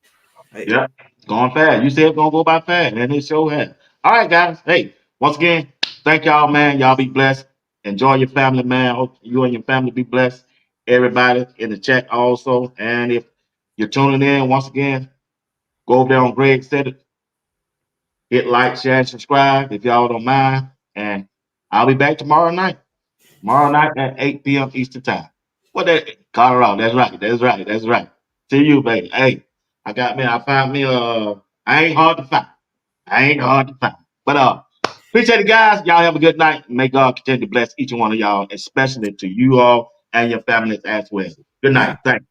hey. Yeah. Going fast. You said it's gonna go by fast, and it sure has. All right, guys. Hey, once again, thank y'all, man. Y'all be blessed. Enjoy your family, man. Hope you and your family be blessed. Everybody in the chat also. And if you're tuning in, once again, go over there on Greg said it. Hit like, share, and subscribe if y'all don't mind. And I'll be back tomorrow night. Tomorrow night at 8 p.m. Eastern Time. What that? Colorado. That's right. That's right. That's right. See you, baby. Hey, I found me I ain't hard to find. I ain't hard to find. But appreciate it, guys. Y'all have a good night. May God continue to bless each and one of y'all, especially to you all and your families as well. Good night. Thank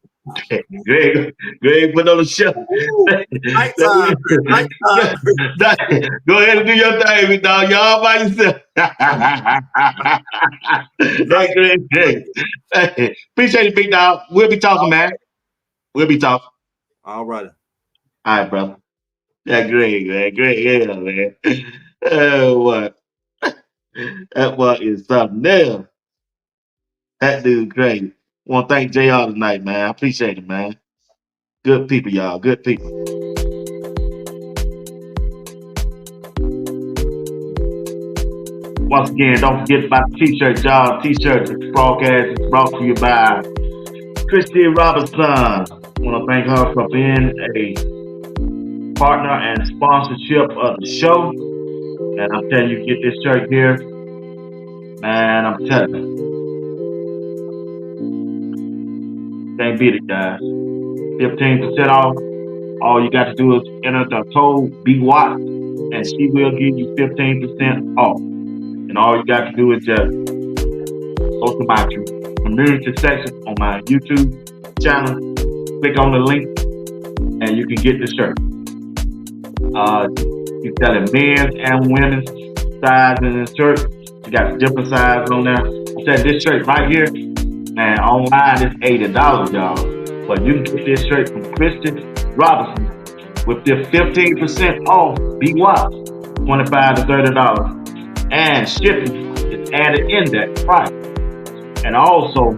you. Greg put on the show. Ooh, nighttime, nighttime. Go ahead and do your thing, big dog. Y'all by yourself. Hey, Night. Greg. Hey, appreciate it, big dog. We'll be talking, man. We'll be talking. All right. All right, brother. Yeah, great, man. Great, yeah, man. Oh, what? That what is something else. That dude great. Want to thank JR tonight, man. I appreciate it, man. Good people, y'all. Good people. Once again, don't forget about the t-shirt, y'all. T-shirt broadcast is brought to you by Christy Robinson. I want to thank her for being a partner and sponsorship of the show. And I'm telling you, get this shirt here. Man, I'm telling you. Can't beat it, guys. 15% off. All you got to do is enter the code BWATT and she will give you 15% off. And all you got to do is just go to my community section on my YouTube channel, click on the link, and you can get the shirt. You can tell it men's and women's sizes in the shirt. You got different sizes on there. I said this shirt right here, and online it's $80, y'all. But you can get this shirt from Christian Robinson with this 15% off BWATT, $25 to $30. And shipping is added in that price. And also,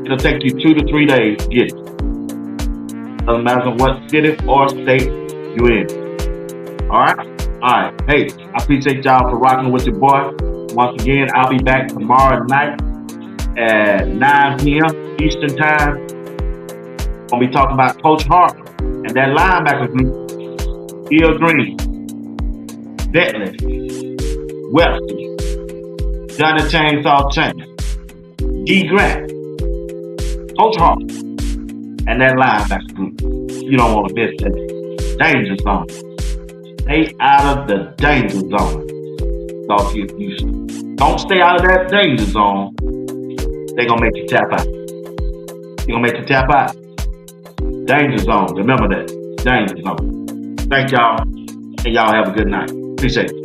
it'll take you 2 to 3 days to get it. Doesn't matter what city or state you're in. Alright? Alright. Hey, I appreciate y'all for rocking with your boy. Once again, I'll be back tomorrow night at 9 p.m. Eastern Time. Gonna be talking about Coach Harper and that linebacker group. Hill Green, Bentley, Webster, Johnny Chainsaw Chain, D. Grant, Coach Harper, and that linebacker group. You don't want to miss that. Danger zone. Stay out of the danger zone. So if you don't stay out of that danger zone, they're going to make you tap out. They're going to make you tap out. Danger zone. Remember that. Danger zone. Thank y'all. And y'all have a good night. Appreciate it.